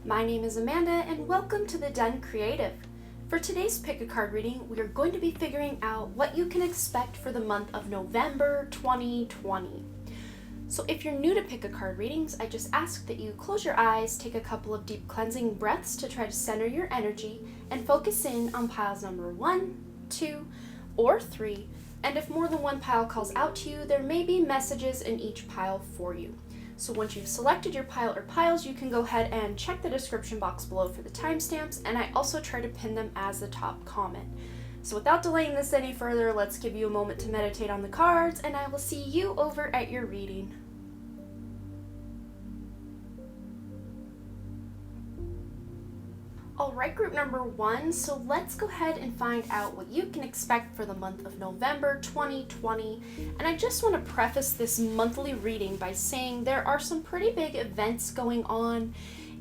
My name is Amanda and welcome to the Den Creative. For today's pick a card reading, we are going to be figuring out what you can expect for the month of November 2020. So if you're new to pick a card readings, I just ask that you close your eyes, take a couple of deep cleansing breaths to try to center your energy and focus in on piles number 1, 2, or 3. And if more than one pile calls out to you, there may be messages in each pile for you. So once you've selected your pile or piles, you can go ahead and check the description box below for the timestamps, and I also try to pin them as the top comment. So without delaying this any further, let's give you a moment to meditate on the cards, and I will see you over at your reading. Alright, group number 1, so let's go ahead and find out what you can expect for the month of November 2020. And I just want to preface this monthly reading by saying there are some pretty big events going on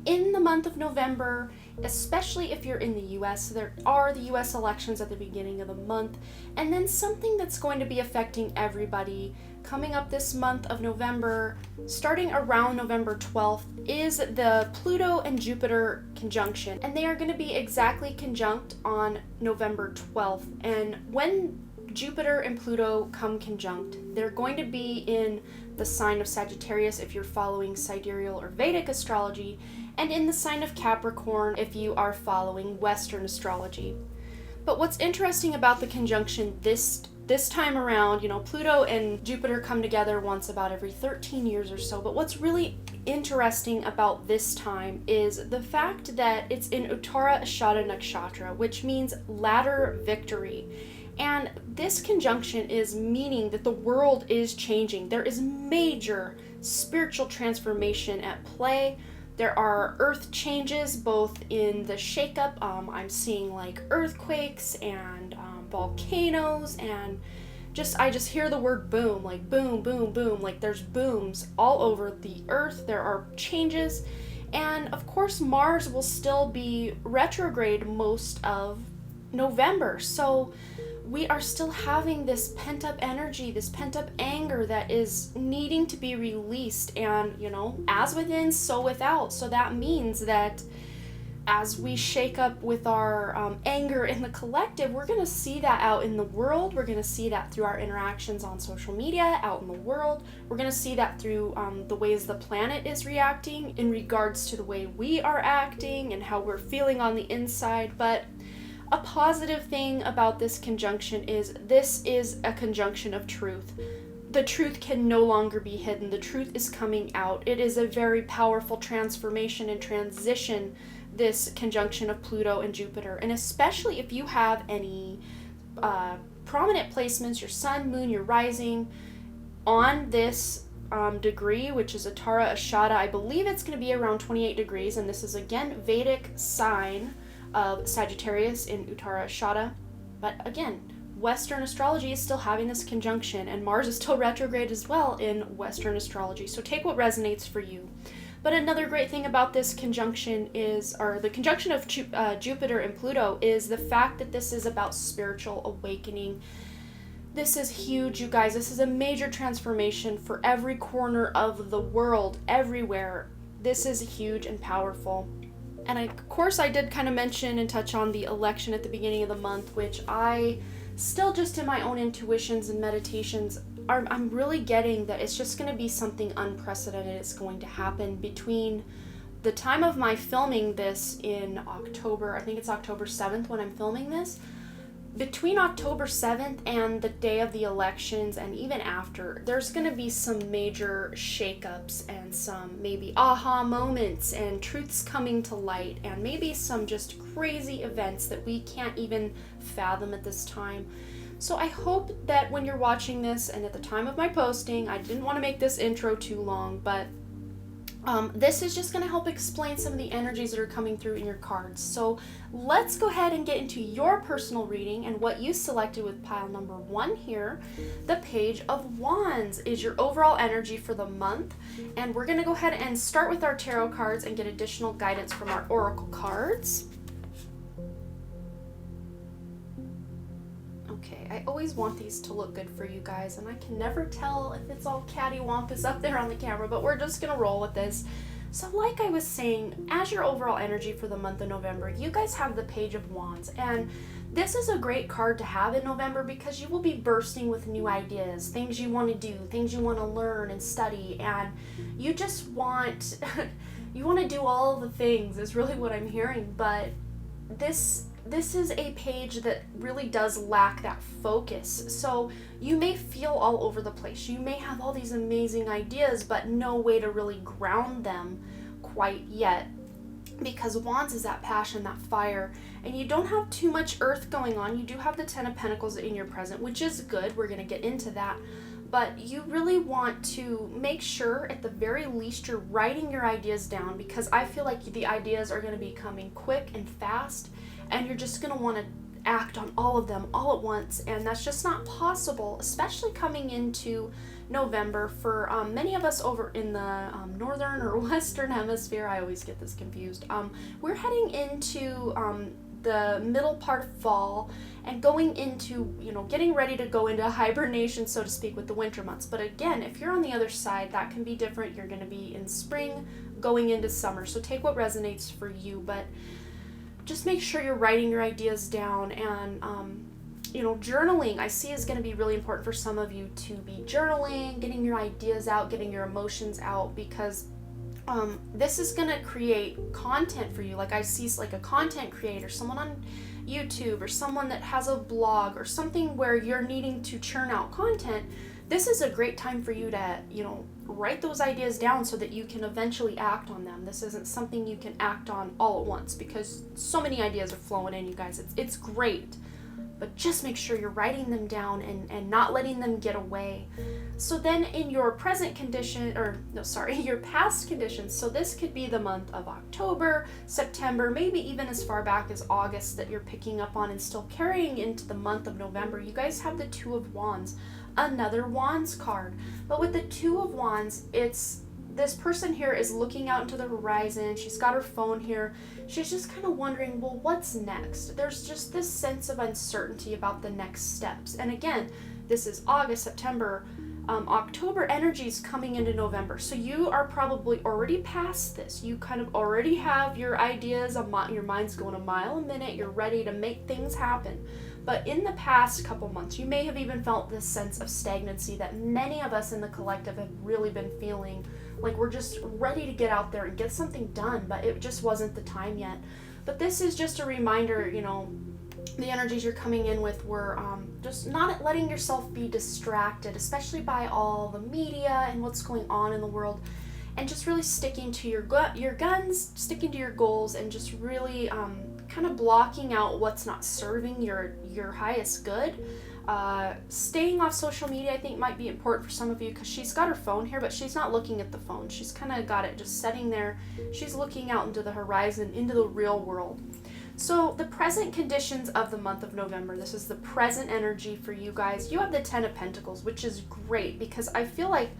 in the month of November, especially if you're in the US. There are the US elections at the beginning of the month, and then something that's going to be affecting everybody coming up this month of November, starting around November 12th, is the Pluto and Jupiter conjunction. And they are going to be exactly conjunct on November 12th. And when Jupiter and Pluto come conjunct, they're going to be in the sign of Sagittarius if you're following sidereal or Vedic astrology, and in the sign of Capricorn if you are following Western astrology. But what's interesting about the conjunction this time around, Pluto and Jupiter come together once about every 13 years or so, but what's really interesting about this time is the fact that it's in Uttara Ashada Nakshatra, which means latter victory. And this conjunction is meaning that the world is changing. There is major spiritual transformation at play. There are earth changes both in the shakeup. I'm seeing like earthquakes and volcanoes, and I just hear the word boom, like boom, boom, boom, like there's booms all over the earth. There are changes, and of course Mars will still be retrograde most of November, so we are still having this pent-up energy, this pent-up anger that is needing to be released, and as within, so without. So that means that as we shake up with our anger in the collective, we're going to see that out in the world. We're going to see that through our interactions on social media, out in the world. We're going to see that through the ways the planet is reacting in regards to the way we are acting and how we're feeling on the inside. But a positive thing about this conjunction is this is a conjunction of truth. The truth can no longer be hidden. The truth is coming out. It is a very powerful transformation and transition, this conjunction of Pluto and Jupiter. And especially if you have any prominent placements, your sun, moon, your rising, on this degree, which is Uttara Ashada, I believe it's going to be around 28 degrees, and this is again Vedic sign of Sagittarius in Uttara Ashada. But again, Western astrology is still having this conjunction, and Mars is still retrograde as well in Western astrology. So take what resonates for you. But another great thing about this conjunction or the conjunction of Jupiter and Pluto, is the fact that this is about spiritual awakening. This is huge, you guys. This is a major transformation for every corner of the world, everywhere. This is huge and powerful. And of course I did kind of mention and touch on the election at the beginning of the month, which I still, just in my own intuitions and meditations, I'm really getting that it's just going to be something unprecedented. It's going to happen between the time of my filming this in October. I think it's October 7th when I'm filming this. Between October 7th and the day of the elections, and even after, there's going to be some major shakeups and some maybe aha moments and truths coming to light, and maybe some just crazy events that we can't even fathom at this time. So I hope that when you're watching this, and at the time of my posting, I didn't want to make this intro too long, but this is just going to help explain some of the energies that are coming through in your cards. So let's go ahead and get into your personal reading, and what you selected with pile number 1 here. The Page of Wands is your overall energy for the month, and we're going to go ahead and start with our tarot cards and get additional guidance from our oracle cards. Okay, I always want these to look good for you guys, and I can never tell if it's all cattywampus up there on the camera, but we're just gonna roll with this. So like I was saying, as your overall energy for the month of November, you guys have the Page of Wands, and this is a great card to have in November because you will be bursting with new ideas, things you want to do, things you want to learn and study, and you just want you want to do all the things is really what I'm hearing. But this is a page that really does lack that focus. So you may feel all over the place. You may have all these amazing ideas, but no way to really ground them quite yet. Because Wands is that passion, that fire, and you don't have too much earth going on. You do have the Ten of Pentacles in your present, which is good. We're going to get into that. But you really want to make sure at the very least you're writing your ideas down, because I feel like the ideas are going to be coming quick and fast, and you're just going to want to act on all of them all at once, and that's just not possible, especially coming into November for many of us over in the northern or western hemisphere. I always get this confused. We're heading into the middle part of fall and going into, getting ready to go into hibernation, so to speak, with the winter months. But again, if you're on the other side, that can be different. You're going to be in spring going into summer, so take what resonates for you. But just make sure you're writing your ideas down, and journaling I see is going to be really important for some of you, to be journaling, getting your ideas out, getting your emotions out, because this is going to create content for you. Like I see like a content creator, someone on YouTube or someone that has a blog or something where you're needing to churn out content. This is a great time for you to, write those ideas down so that you can eventually act on them. This isn't something you can act on all at once because so many ideas are flowing in, you guys. It's great, but just make sure you're writing them down and not letting them get away. So then in your present condition, your past conditions, so this could be the month of October, September, maybe even as far back as August that you're picking up on and still carrying into the month of November. You guys have the Two of Wands, another Wands card. But with the Two of Wands, it's this person here is looking out into the horizon. She's got her phone here. She's just kind of wondering, well, what's next? There's just this sense of uncertainty about the next steps. And again, this is August, September, October energies coming into November. So you are probably already past this. You kind of already have your ideas, your mind's going a mile a minute. You're ready to make things happen. But in the past couple months, you may have even felt this sense of stagnancy that many of us in the collective have really been feeling, like we're just ready to get out there and get something done, but it just wasn't the time yet. But this is just a reminder, the energies you're coming in with were just not letting yourself be distracted, especially by all the media and what's going on in the world, and just really sticking to your guns, sticking to your goals, and just really kind of blocking out what's not serving your highest good. Staying off social media, I think, might be important for some of you, because she's got her phone here, but she's not looking at the phone. She's kind of got it just sitting there. She's looking out into the horizon, into the real world. So the present conditions of the month of November, this is the present energy for you guys. You have the Ten of Pentacles, which is great, because I feel like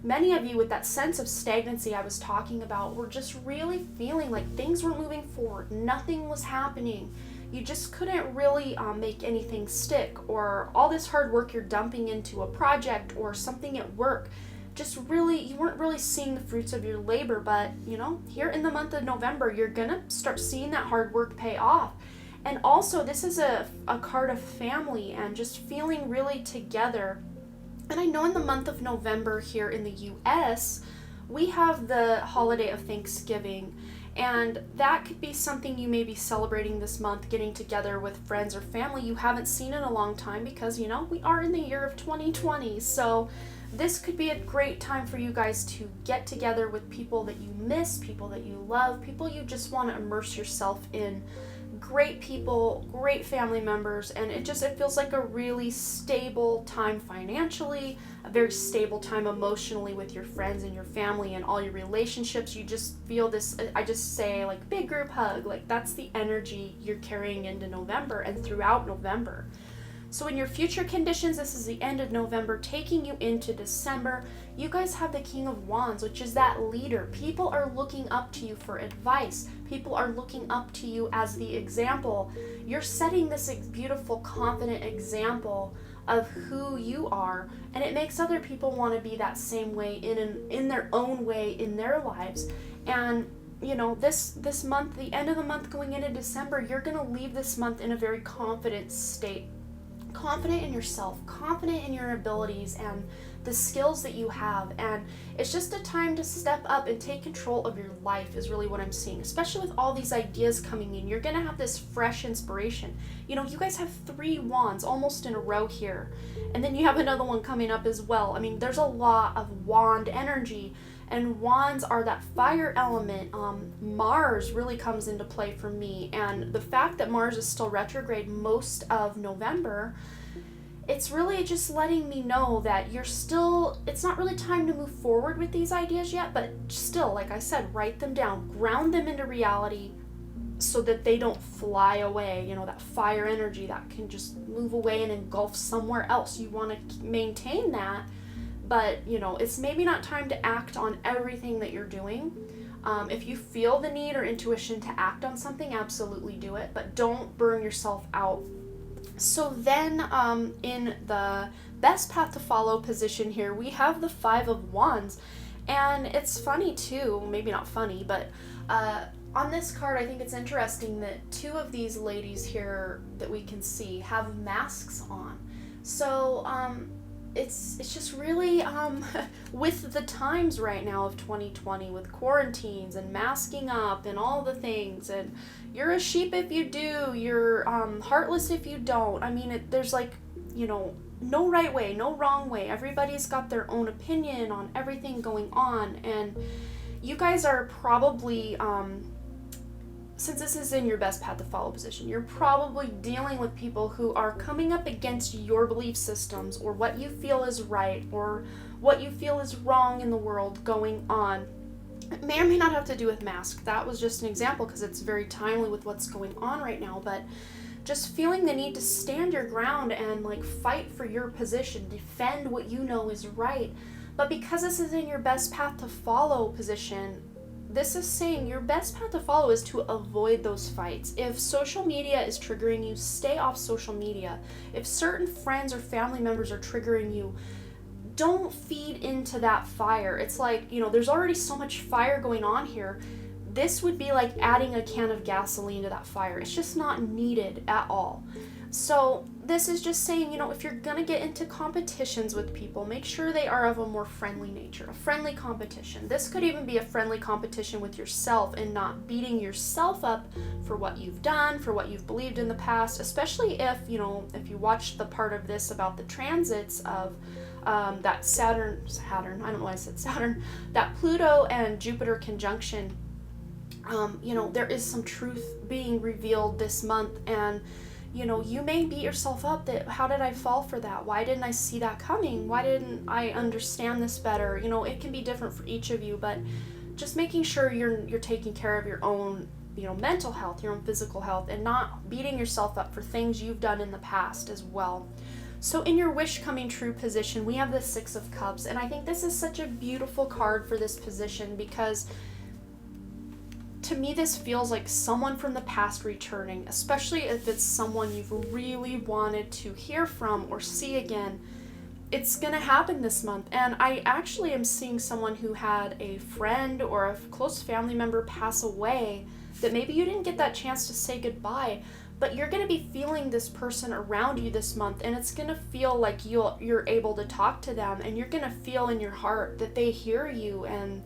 many of you, with that sense of stagnancy I was talking about, were just really feeling like things were moving forward. Nothing was happening. You just couldn't really make anything stick, or all this hard work you're dumping into a project or something at work, just really, you weren't really seeing the fruits of your labor. But, here in the month of November, you're going to start seeing that hard work pay off. And also, this is a card of family and just feeling really together. And I know in the month of November here in the US, we have the holiday of Thanksgiving. And that could be something you may be celebrating this month, getting together with friends or family you haven't seen in a long time, because, we are in the year of 2020. So this could be a great time for you guys to get together with people that you miss, people that you love, people you just want to immerse yourself in. Great people, great family members, and it feels like a really stable time financially, a very stable time emotionally with your friends and your family and all your relationships. You just feel this, I just say, like, big group hug. Like, that's the energy you're carrying into November and throughout November. So in your future conditions, this is the end of November, taking you into December. You guys have the King of Wands, which is that leader. People are looking up to you for advice. People are looking up to you as the example. You're setting this beautiful, confident example of who you are, and it makes other people want to be that same way in their own way in their lives. And this month, the end of the month going into December, you're going to leave this month in a very confident state. Confident in yourself, confident in your abilities and the skills that you have. And it's just a time to step up and take control of your life is really what I'm seeing, especially with all these ideas coming in. You're going to have this fresh inspiration. You guys have 3 wands almost in a row here. And then you have another one coming up as well. I mean, there's a lot of wand energy. And wands are that fire element. Mars really comes into play for me. And the fact that Mars is still retrograde most of November, it's really just letting me know that it's not really time to move forward with these ideas yet, but still, like I said, write them down, ground them into reality so that they don't fly away. That fire energy that can just move away and engulf somewhere else. You want to maintain that. But, it's maybe not time to act on everything that you're doing. If you feel the need or intuition to act on something, absolutely do it. But don't burn yourself out. So then in the best path to follow position here, we have the 5 of Wands. And it's funny too, maybe not funny, but on this card, I think it's interesting that 2 of these ladies here that we can see have masks on. So, it's just really with the times right now of 2020 with quarantines and masking up and all the things, and you're a sheep if you do, you're heartless if you don't. I mean, there's no right way, no wrong way. Everybody's got their own opinion on everything going on, and you guys are probably since this is in your best path to follow position, you're probably dealing with people who are coming up against your belief systems or what you feel is right or what you feel is wrong in the world going on. It may or may not have to do with masks. That was just an example because it's very timely with what's going on right now, but just feeling the need to stand your ground and fight for your position, defend what you know is right. But because this is in your best path to follow position, this is saying your best path to follow is to avoid those fights. If social media is triggering you, stay off social media. If certain friends or family members are triggering you, don't feed into that fire. It's there's already so much fire going on here. This would be like adding a can of gasoline to that fire. It's just not needed at all. So this is just saying, if you're going to get into competitions with people, make sure they are of a more friendly nature, a friendly competition. This could even be a friendly competition with yourself and not beating yourself up for what you've done, for what you've believed in the past, especially if you watched the part of this about the transits of that Saturn, I don't know why I said Saturn, that Pluto and Jupiter conjunction, there is some truth being revealed this month, and you may beat yourself up that how did I fall for that? Why didn't I see that coming? Why didn't I understand this better? It can be different for each of you, but just making sure you're taking care of your own, mental health, your own physical health, and not beating yourself up for things you've done in the past as well. So in your wish coming true position, we have the 6 of Cups, and I think this is such a beautiful card for this position because to me, this feels like someone from the past returning, especially if it's someone you've really wanted to hear from or see again. It's going to happen this month. And I actually am seeing someone who had a friend or a close family member pass away that maybe you didn't get that chance to say goodbye, but you're going to be feeling this person around you this month, and it's going to feel like you're able to talk to them, and you're going to feel in your heart that they hear you and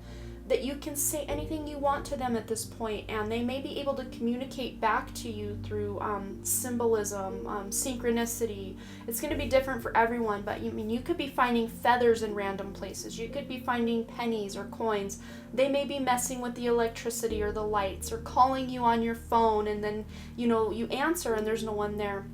that you can say anything you want to them at this point, and they may be able to communicate back to you through symbolism, synchronicity. It's going to be different for everyone, but you could be finding feathers in random places. You could be finding pennies or coins. They may be messing with the electricity or the lights or calling you on your phone, and then you answer and there's no one there.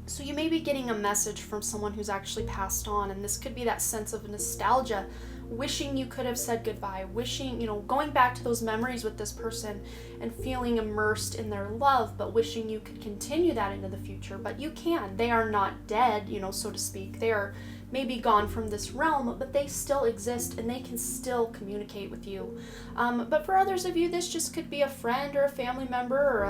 So you may be getting a message from someone who's actually passed on, and this could be that sense of nostalgia, wishing you could have said goodbye, wishing, going back to those memories with this person and feeling immersed in their love, but wishing you could continue that into the future. But you can. They are not dead, so to speak. They are maybe gone from this realm, but they still exist and they can still communicate with you. But for others of you, this just could be a friend or a family member or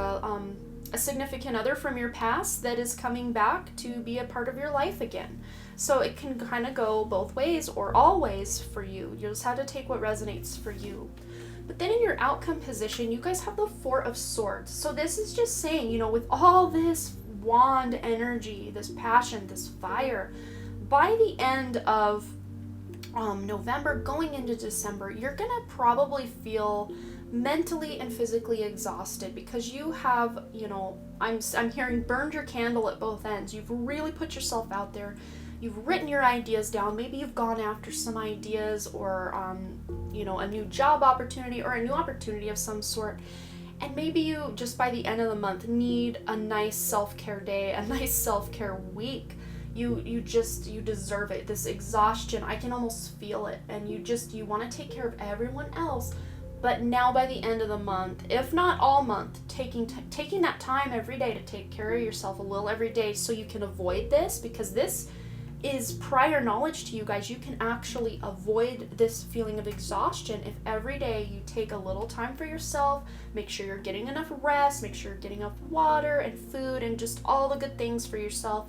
a significant other from your past that is coming back to be a part of your life again. So it can kind of go both ways or all ways for you. You just have to take what resonates for you. But then in your outcome position, you guys have the Four of Swords. So this is just saying, you know, with all this wand energy, this passion, this fire, by the end of November going into December, you're gonna probably feel mentally and physically exhausted because you have, you know, I'm hearing burned your candle at both ends. You've really put yourself out there. You've written your ideas down. Maybe you've gone after some ideas or, you know, a new job opportunity or a new opportunity of some sort. And maybe you just by the end of the month need a nice self-care day, a nice self-care week. You deserve it. This exhaustion, I can almost feel it. And you want to take care of everyone else. But now by the end of the month, if not all month, taking that time every day to take care of yourself a little every day so you can avoid this, because this is prior knowledge to you guys. You can actually avoid this feeling of exhaustion if every day you take a little time for yourself, make sure you're getting enough rest, make sure you're getting enough water and food and just all the good things for yourself.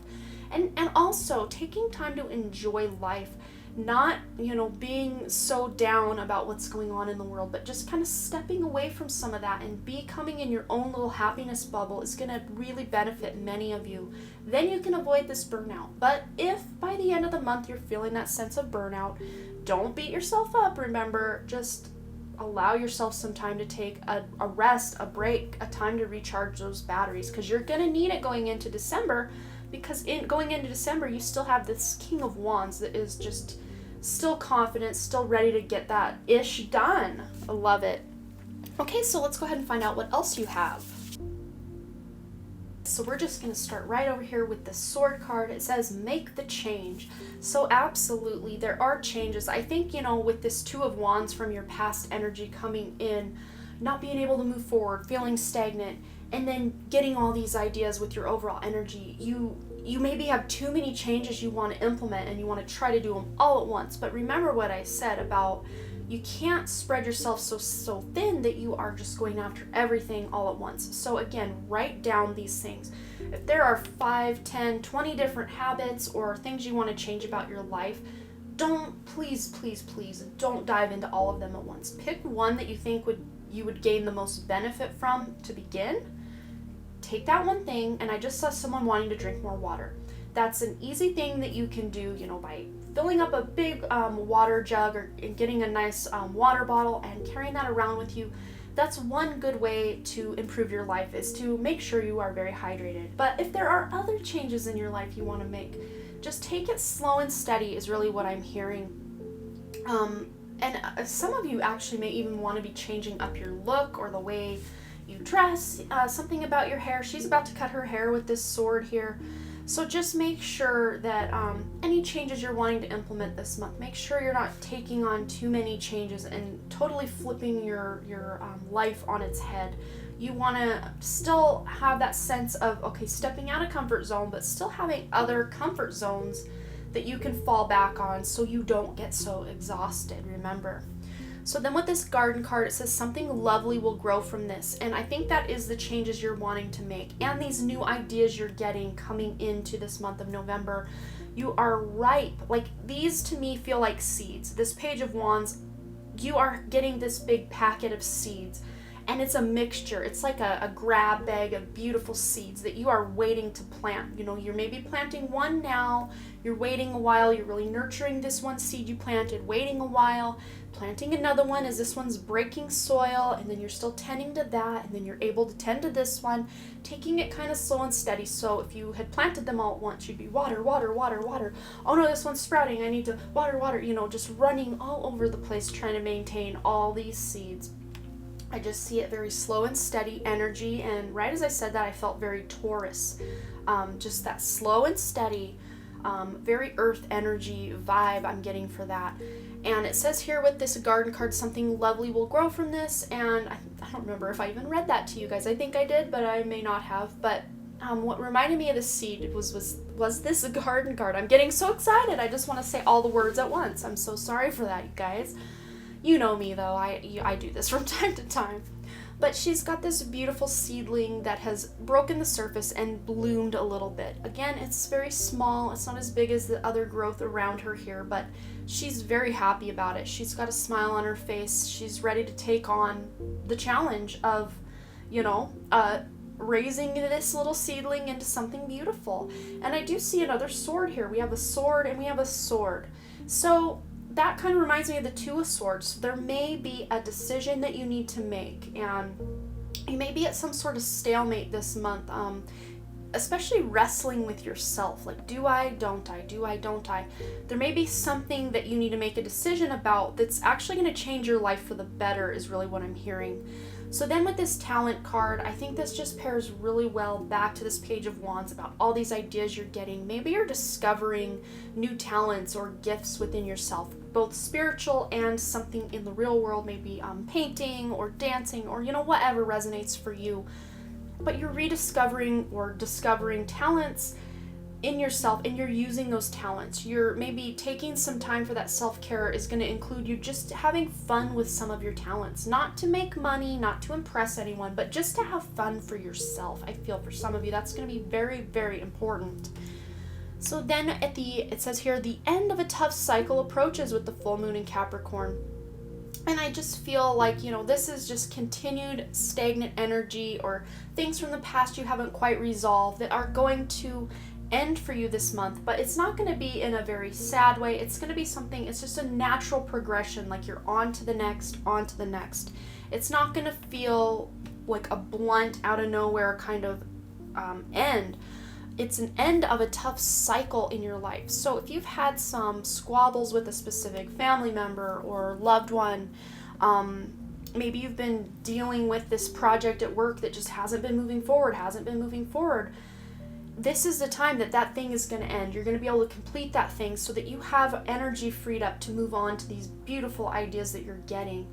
And also taking time to enjoy life, not, you know, being so down about what's going on in the world, but just kind of stepping away from some of that and becoming in your own little happiness bubble is going to really benefit many of you. Then you can avoid this burnout. But if by the end of the month you're feeling that sense of burnout, don't beat yourself up. Remember, just allow yourself some time to take a rest, a break, a time to recharge those batteries, because you're going to need it going into December. Because going into December, you still have this King of Wands that is just still confident, still ready to get that ish done. I love it. Okay, so let's go ahead and find out what else you have. So we're just going to start right over here with the Sword card. It says, make the change. So absolutely, there are changes. I think, you know, with this Two of Wands from your past energy coming in, not being able to move forward, feeling stagnant, and then getting all these ideas with your overall energy, you maybe have too many changes you want to implement and you want to try to do them all at once. But remember what I said about you can't spread yourself so thin that you are just going after everything all at once. So again, write down these things. If there are 5, 10, 20 different habits or things you want to change about your life, please don't dive into all of them at once. Pick one that you think you would gain the most benefit from to begin. Take that one thing, and I just saw someone wanting to drink more water. That's an easy thing that you can do, you know, by filling up a big water jug or getting a nice water bottle and carrying that around with you. That's one good way to improve your life, is to make sure you are very hydrated. But if there are other changes in your life you want to make, just take it slow and steady is really what I'm hearing. And some of you actually may even want to be changing up your look or the way you dress, something about your hair. She's about to cut her hair with this sword here. So just make sure that any changes you're wanting to implement this month, make sure you're not taking on too many changes and totally flipping your life on its head. You want to still have that sense of, okay, stepping out of comfort zone, but still having other comfort zones that you can fall back on so you don't get so exhausted, remember. So then with this Garden card, it says something lovely will grow from this. And I think that is the changes you're wanting to make and these new ideas you're getting coming into this month of November. You are ripe. Like, these to me feel like seeds. This Page of Wands, you are getting this big packet of seeds. And it's a mixture. It's like a grab bag of beautiful seeds that you are waiting to plant. You know, you're maybe planting one now, you're waiting a while, you're really nurturing this one seed you planted, waiting a while, planting another one as this one's breaking soil, and then you're still tending to that, and then you're able to tend to this one, taking it kind of slow and steady. So if you had planted them all at once, you'd be water, water, water, water. Oh no, this one's sprouting, I need to water, water, you know, just running all over the place trying to maintain all these seeds. I just see it very slow and steady energy, and right as I said that, I felt very Taurus. Just that slow and steady, very earth energy vibe I'm getting for that. And it says here with this Garden card, something lovely will grow from this, and I don't remember if I even read that to you guys. I think I did, but I may not have. But what reminded me of this seed was this Garden card. I'm getting so excited, I just want to say all the words at once. I'm so sorry for that, you guys. You know me though, I do this from time to time. But she's got this beautiful seedling that has broken the surface and bloomed a little bit. Again, it's very small. It's not as big as the other growth around her here, but she's very happy about it. She's got a smile on her face. She's ready to take on the challenge of, raising this little seedling into something beautiful. And I do see another sword here. We have a sword and we have a sword. So that kind of reminds me of the Two of Swords. There may be a decision that you need to make, and you may be at some sort of stalemate this month, especially wrestling with yourself. Like, do I, don't I, do I, don't I? There may be something that you need to make a decision about that's actually going to change your life for the better, is really what I'm hearing. So then with this talent card, I think this just pairs really well back to this Page of Wands about all these ideas you're getting. Maybe you're discovering new talents or gifts within yourself, both spiritual and something in the real world, maybe painting or dancing or, whatever resonates for you. But you're rediscovering or discovering talents in yourself, and you're using those talents. You're maybe taking some time for that self-care is going to include you just having fun with some of your talents, not to make money, not to impress anyone, but just to have fun for yourself. I feel for some of you that's going to be very, very important. So then it says here, the end of a tough cycle approaches with the full moon in Capricorn. And I just feel like, this is just continued stagnant energy or things from the past you haven't quite resolved that are going to end for you this month. But it's not going to be in a very sad way. It's going to be something, it's just a natural progression, like you're on to the next, on to the next. It's not going to feel like a blunt, out of nowhere kind of end. It's an end of a tough cycle in your life. So if you've had some squabbles with a specific family member or loved one, maybe you've been dealing with this project at work that just hasn't been moving forward, this is the time that thing is going to end. You're going to be able to complete that thing so that you have energy freed up to move on to these beautiful ideas that you're getting.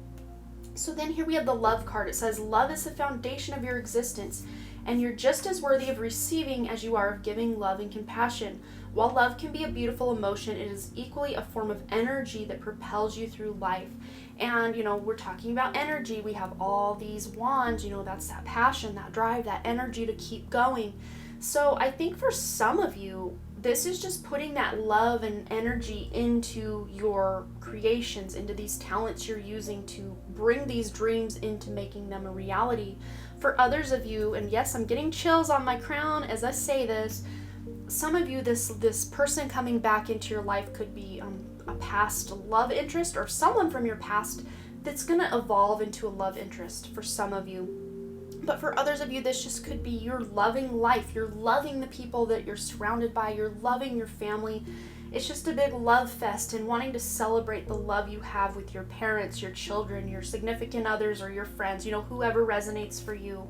So then here we have the love card. It says, love is the foundation of your existence, and you're just as worthy of receiving as you are of giving love and compassion. While love can be a beautiful emotion, it is equally a form of energy that propels you through life. And, we're talking about energy. We have all these wands, that's that passion, that drive, that energy to keep going. So I think for some of you, this is just putting that love and energy into your creations, into these talents you're using to bring these dreams into making them a reality. For others of you, and yes, I'm getting chills on my crown as I say this, some of you, this person coming back into your life could be a past love interest or someone from your past that's going to evolve into a love interest for some of you. But for others of you, this just could be you're loving life. You're loving the people that you're surrounded by. You're loving your family. It's just a big love fest and wanting to celebrate the love you have with your parents, your children, your significant others, or your friends, whoever resonates for you.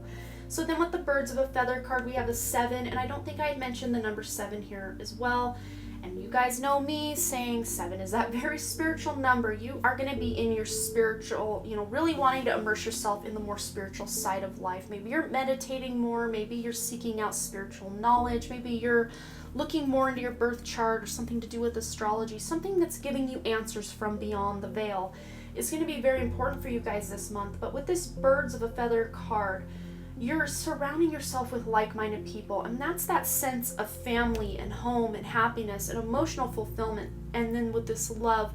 So then with the Birds of a Feather card, we have a 7, and I don't think I had mentioned the number 7 here as well. And you guys know me saying 7 is that very spiritual number. You are going to be in your spiritual, really wanting to immerse yourself in the more spiritual side of life. Maybe you're meditating more. Maybe you're seeking out spiritual knowledge. Maybe you're looking more into your birth chart or something to do with astrology. Something that's giving you answers from beyond the veil is going to be very important for you guys this month. But with this Birds of a Feather card, you're surrounding yourself with like-minded people, and that's that sense of family and home and happiness and emotional fulfillment. And then with this love,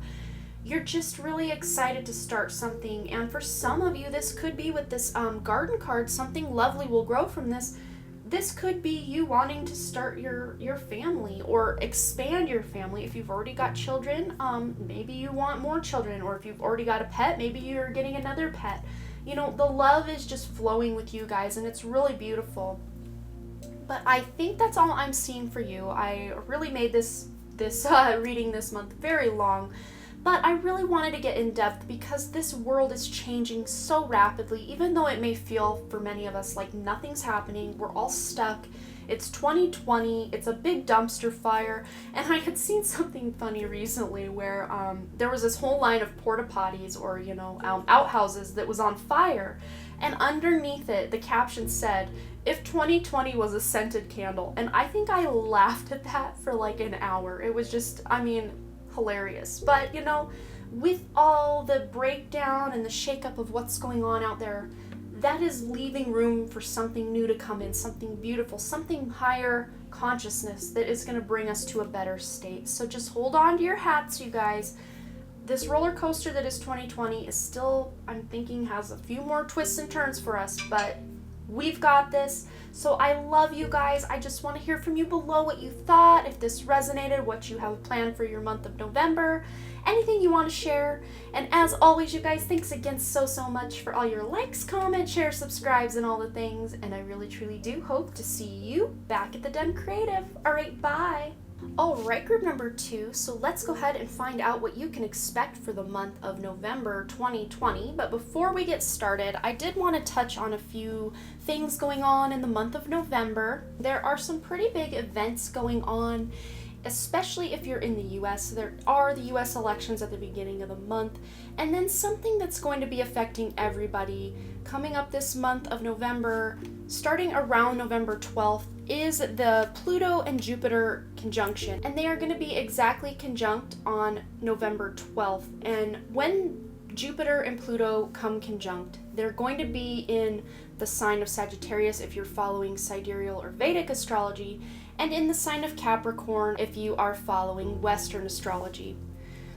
you're just really excited to start something. And for some of you, this could be with this garden card, something lovely will grow from this. This could be you wanting to start your family or expand your family. If you've already got children, maybe you want more children, or if you've already got a pet, maybe you're getting another pet. The love is just flowing with you guys, and it's really beautiful. But I think that's all I'm seeing for you. I really made this reading this month very long, but I really wanted to get in depth because this world is changing so rapidly. Even though it may feel for many of us like nothing's happening, we're all stuck. It's 2020, it's a big dumpster fire, and I had seen something funny recently where there was this whole line of porta potties or, outhouses that was on fire, and underneath it, the caption said, "If 2020 was a scented candle," and I think I laughed at that for like an hour. It was just, hilarious. But, with all the breakdown and the shakeup of what's going on out there, that is leaving room for something new to come in, something beautiful, something higher consciousness that is going to bring us to a better state. So just hold on to your hats, you guys. This roller coaster that is 2020 is still, I'm thinking, has a few more twists and turns for us, but we've got this. So I love you guys. I just want to hear from you below what you thought, if this resonated, what you have planned for your month of November, anything you want to share. And as always, you guys, thanks again so much for all your likes, comments, shares, subscribes, and all the things. And I really truly do hope to see you back at the Den Creative. All right, bye. All right, group number 2, so let's go ahead and find out what you can expect for the month of November 2020. But before we get started, I did want to touch on a few things going on in the month of November. There are some pretty big events going on, especially if you're in the US. There are the US elections at the beginning of the month, and then something that's going to be affecting everybody coming up this month of November, starting around November 12th, is the Pluto and Jupiter conjunction, and they are going to be exactly conjunct on November 12th. And when Jupiter and Pluto come conjunct, they're going to be in the sign of Sagittarius if you're following sidereal or Vedic astrology, and in the sign of Capricorn if you are following Western astrology.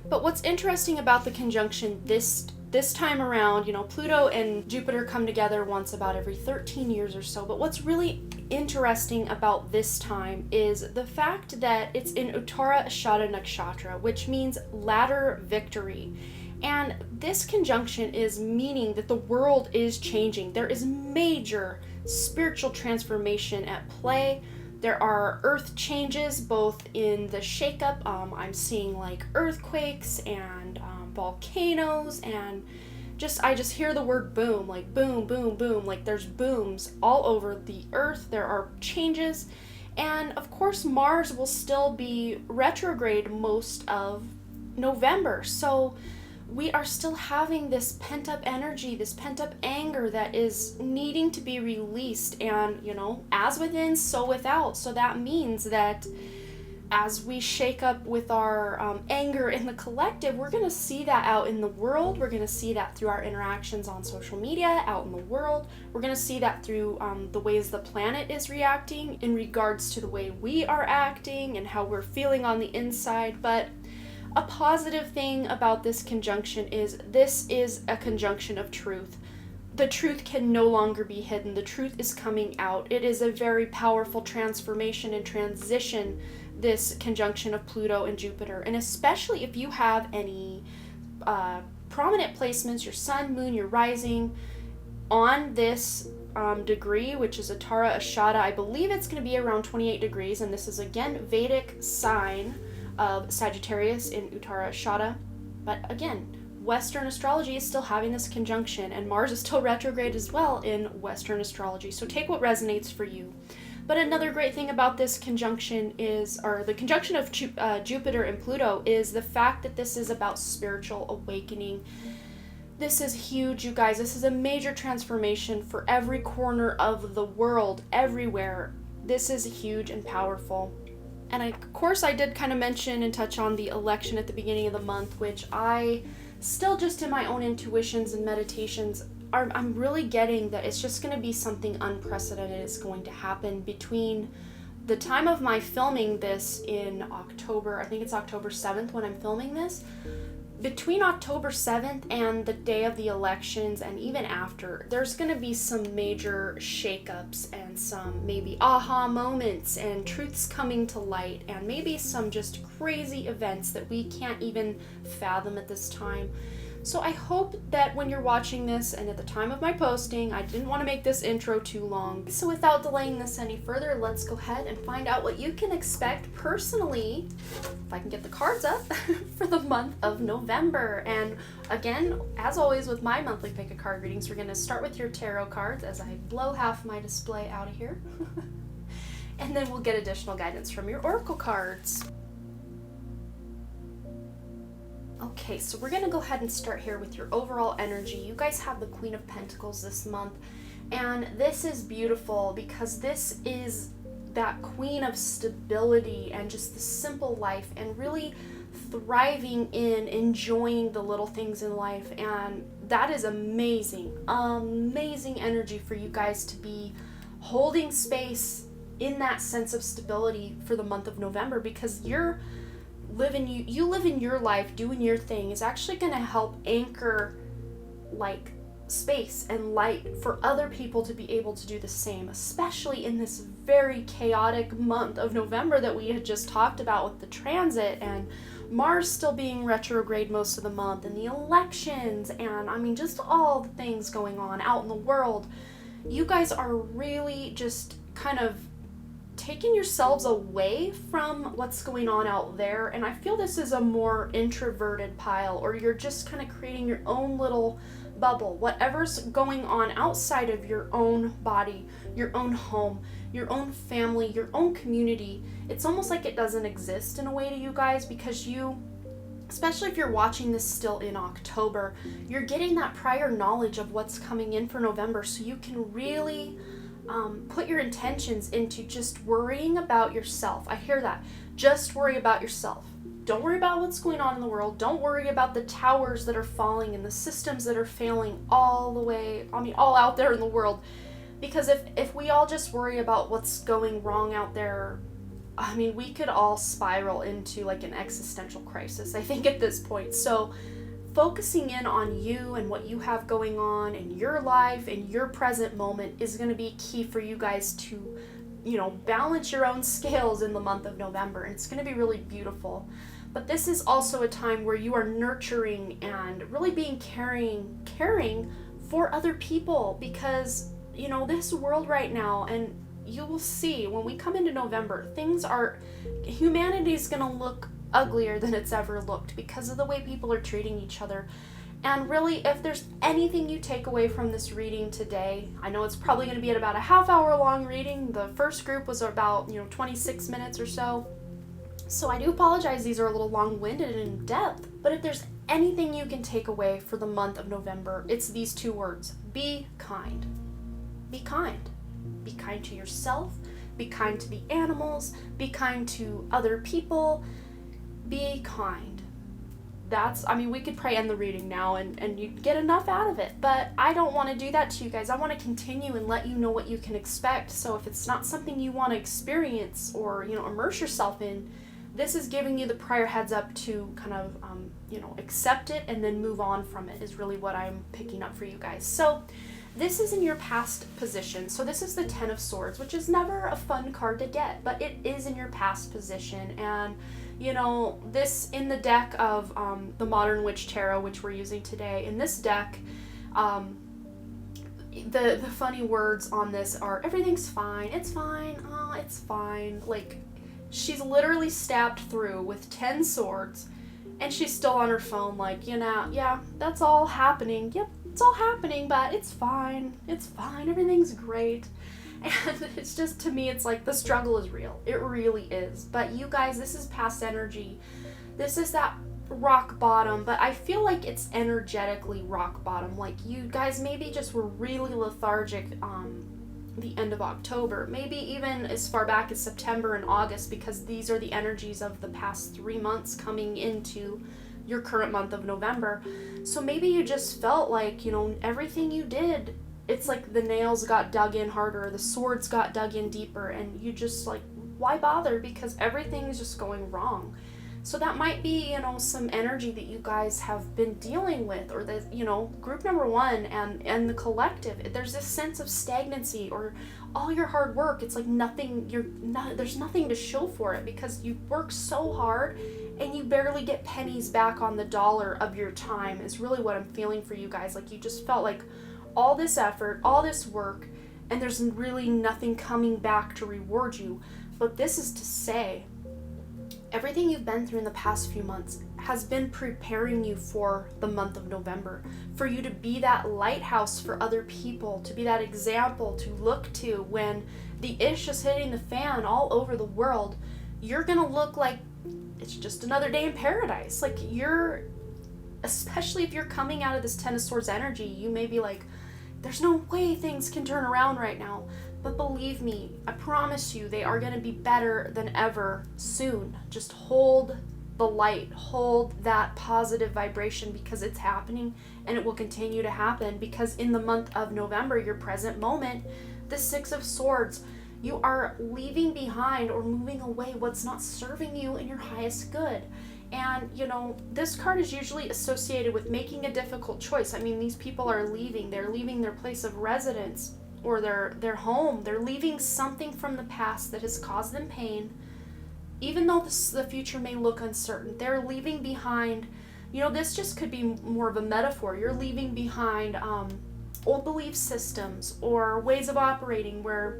But what's interesting about the conjunction this time around, Pluto and Jupiter come together once about every 13 years or so, but what's really interesting about this time is the fact that it's in Uttara Ashada Nakshatra, which means latter victory. And this conjunction is meaning that the world is changing. There is major spiritual transformation at play. There are earth changes both in the shakeup. I'm seeing like earthquakes and volcanoes, and I just hear the word boom, like boom, boom, boom, like there's booms all over the earth. There are changes, and of course Mars will still be retrograde most of November. So we are still having this pent-up energy, this pent-up anger that is needing to be released, and as within, so without. So that means that as we shake up with our anger in the collective, we're going to see that out in the world. We're going to see that through our interactions on social media, out in the world. We're going to see that through the ways the planet is reacting in regards to the way we are acting and how we're feeling on the inside. But a positive thing about this conjunction is this is a conjunction of truth. The truth can no longer be hidden. The truth is coming out. It is a very powerful transformation and transition, this conjunction of Pluto and Jupiter. And especially if you have any prominent placements, your sun, moon, your rising, on this degree, which is Uttara Ashada, I believe it's going to be around 28 degrees. And this is, again, Vedic sign of Sagittarius in Uttara Ashada. But again, Western astrology is still having this conjunction, and Mars is still retrograde as well in Western astrology. So take what resonates for you. But another great thing about this conjunction is, or the conjunction of Jupiter and Pluto, is the fact that this is about spiritual awakening. This is huge, you guys. This is a major transformation for every corner of the world, everywhere. This is huge and powerful. And of course, I did kind of mention and touch on the election at the beginning of the month, which I still, just in my own intuitions and meditations, I'm really getting that it's just going to be something unprecedented is going to happen between the time of my filming this in October. I think it's October 7th when I'm filming this. Between October 7th and the day of the elections, and even after, there's going to be some major shakeups and some maybe aha moments and truths coming to light, and maybe some just crazy events that we can't even fathom at this time. So I hope that when you're watching this, and at the time of my posting, I didn't want to make this intro too long. So without delaying this any further, let's go ahead and find out what you can expect personally, if I can get the cards up, for the month of November. And again, as always with my monthly pick a card readings, we're going to start with your tarot cards as I blow half my display out of here. And then we'll get additional guidance from your oracle cards. Okay, so we're going to go ahead and start here with your overall energy. You guys have the Queen of Pentacles this month, and this is beautiful because this is that queen of stability and just the simple life and really thriving in enjoying the little things in life. And that is amazing, amazing energy for you guys to be holding space in that sense of stability for the month of November, because you live in your life, doing your thing is actually going to help anchor like space and light for other people to be able to do the same, especially in this very chaotic month of November that we had just talked about with the transit and Mars still being retrograde most of the month and the elections and I mean just all the things going on out in the world. You guys are really just kind of taking yourselves away from what's going on out there, and I feel this is a more introverted pile, or you're just kind of creating your own little bubble. Whatever's going on outside of your own body, your own home, your own family, your own community, it's almost like it doesn't exist in a way to you guys, because you, especially if you're watching this still in October, you're getting that prior knowledge of what's coming in for November, so you can really put your intentions into just worrying about yourself. I hear that. Just worry about yourself. Don't worry about what's going on in the world. Don't worry about the towers that are falling and the systems that are failing all the way, all out there in the world. Because if we all just worry about what's going wrong out there, we could all spiral into like an existential crisis, I think, at this point. So focusing in on you and what you have going on in your life and your present moment is going to be key for you guys to, balance your own scales in the month of November. And it's going to be really beautiful. But this is also a time where you are nurturing and really being caring for other people, because, this world right now, and you will see when we come into November, humanity is going to look uglier than it's ever looked because of the way people are treating each other. And really, if there's anything you take away from this reading today, I know it's probably going to be at about a half-hour long reading. The first group was about 26 minutes or so. So I do apologize, these are a little long-winded and in-depth, but if there's anything you can take away for the month of November, it's these two words: be kind. Be kind. Be kind to yourself, be kind to the animals, be kind to other people. Be kind. We could probably end the reading now and you'd get enough out of it, but I don't want to do that to you guys. I want to continue and let you know what you can expect. So if it's not something you want to experience or, immerse yourself in, this is giving you the prior heads up to kind of, accept it and then move on from it, is really what I'm picking up for you guys. So this is in your past position. So this is the Ten of Swords, which is never a fun card to get, but it is in your past position. And this in the deck of the Modern Witch Tarot, which we're using today, in this deck, the funny words on this are everything's fine, it's fine, it's fine. Like, she's literally stabbed through with 10 swords, and she's still on her phone like, yeah, that's all happening. Yep, it's all happening, but it's fine, everything's great. And it's just, to me, it's like the struggle is real. It really is. But you guys, this is past energy. This is that rock bottom, but I feel like it's energetically rock bottom. Like, you guys maybe just were really lethargic the end of October, maybe even as far back as September and August, because these are the energies of the past 3 months coming into your current month of November. So maybe you just felt like, everything you did, it's like the nails got dug in harder, the swords got dug in deeper, and you just like, why bother? Because everything is just going wrong. So that might be, some energy that you guys have been dealing with, or the, group number one and the collective. There's this sense of stagnancy, or all your hard work, it's like there's nothing to show for it, because you work so hard and you barely get pennies back on the dollar of your time, is really what I'm feeling for you guys. Like, you just felt like all this effort, all this work, and there's really nothing coming back to reward you. But this is to say, everything you've been through in the past few months has been preparing you for the month of November, for you to be that lighthouse for other people, to be that example to look to when the ish is hitting the fan all over the world. You're gonna look like it's just another day in paradise. Like, especially if you're coming out of this Ten of Swords energy, you may be like, there's no way things can turn around right now. But believe me, I promise you, they are going to be better than ever soon. Just hold the light, hold that positive vibration, because it's happening and it will continue to happen. Because in the month of November, your present moment, the Six of Swords, you are leaving behind or moving away what's not serving you in your highest good. And, this card is usually associated with making a difficult choice. I mean, these people are leaving. They're leaving their place of residence or their home. They're leaving something from the past that has caused them pain. Even though the future may look uncertain, they're leaving behind, this just could be more of a metaphor. You're leaving behind old belief systems or ways of operating where,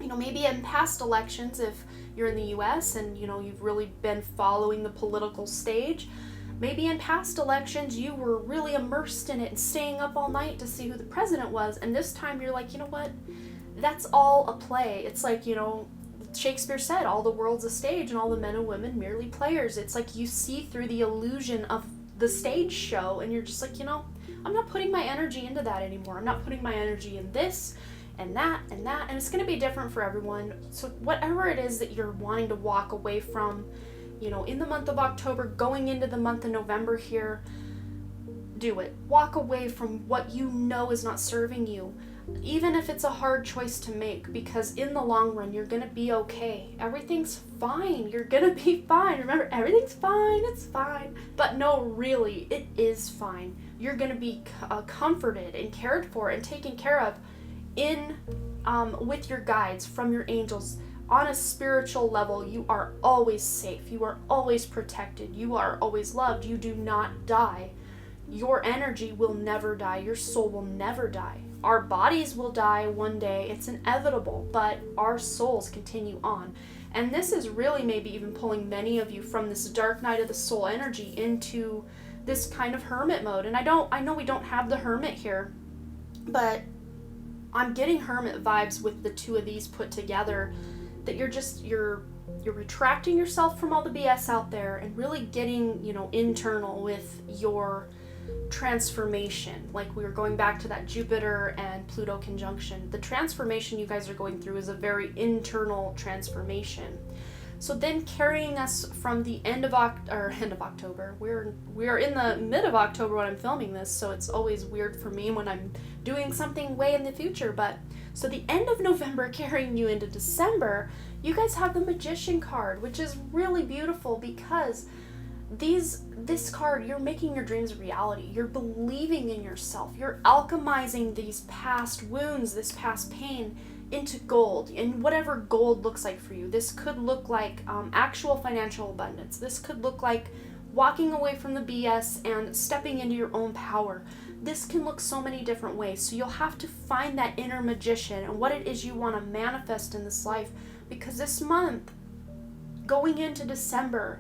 maybe in past elections, if you're in the US and, you've really been following the political stage, maybe in past elections you were really immersed in it and staying up all night to see who the president was. And this time you're like, you know what? That's all a play. It's like, Shakespeare said, all the world's a stage and all the men and women merely players. It's like you see through the illusion of the stage show and you're just like, I'm not putting my energy into that anymore. I'm not putting my energy in this and that and that. And it's going to be different for everyone. So whatever it is that you're wanting to walk away from, in the month of October, going into the month of November here, do it. Walk away from what you know is not serving you. Even if it's a hard choice to make, because in the long run, you're going to be okay. Everything's fine. You're going to be fine. Remember, everything's fine. It's fine. But no, really, it is fine. You're going to be comforted and cared for and taken care of with your guides from your angels. On a spiritual level, you are always safe. You are always protected. You are always loved. You do not die. Your energy will never die. Your soul will never die. Our bodies will die one day, it's inevitable, but our souls continue on. And this is really maybe even pulling many of you from this dark night of the soul energy into this kind of hermit mode. And I know we don't have the hermit here, but I'm getting hermit vibes with the two of these put together, that you're retracting yourself from all the BS out there and really getting, internal with your transformation. Like we were going back to that Jupiter and Pluto conjunction. The transformation you guys are going through is a very internal transformation. So then carrying us from the end of October, we are in the mid of October when I'm filming this, so it's always weird for me when I'm doing something way in the future. But so the end of November carrying you into December, you guys have the Magician card, which is really beautiful because this card, you're making your dreams a reality. You're believing in yourself. You're alchemizing these past wounds, this past pain into gold, and whatever gold looks like for you. This could look like actual financial abundance. This could look like walking away from the BS and stepping into your own power. This can look so many different ways. So you'll have to find that inner magician and what it is you want to manifest in this life, because this month, going into December,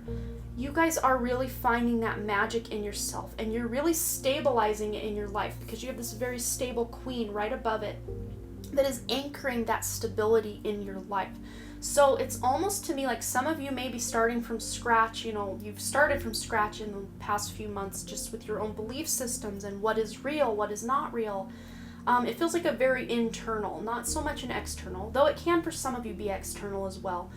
you guys are really finding that magic in yourself, and you're really stabilizing it in your life, because you have this very stable queen right above it that is anchoring that stability in your life. So it's almost to me like some of you may be starting from scratch. You've started from scratch in the past few months just with your own belief systems and what is real, what is not real. It feels like a very internal, not so much an external, though it can for some of you be external as well.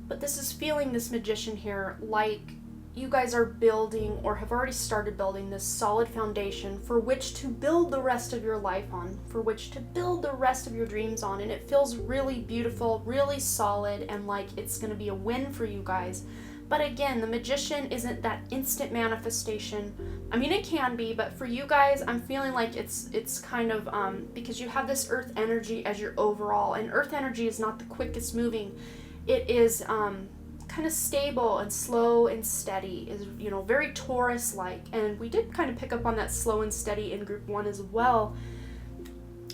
But this is feeling, this magician here, like you guys are building or have already started building this solid foundation for which to build the rest of your life on, for which to build the rest of your dreams on. And it feels really beautiful, really solid, and like it's going to be a win for you guys. But again, the magician isn't that instant manifestation. I mean, it can be, but for you guys, I'm feeling like it's kind of, because you have this earth energy as your overall, and earth energy is not the quickest moving. It is kind of stable and slow and steady, is very Taurus-like, and we did kind of pick up on that slow and steady in group 1 as well.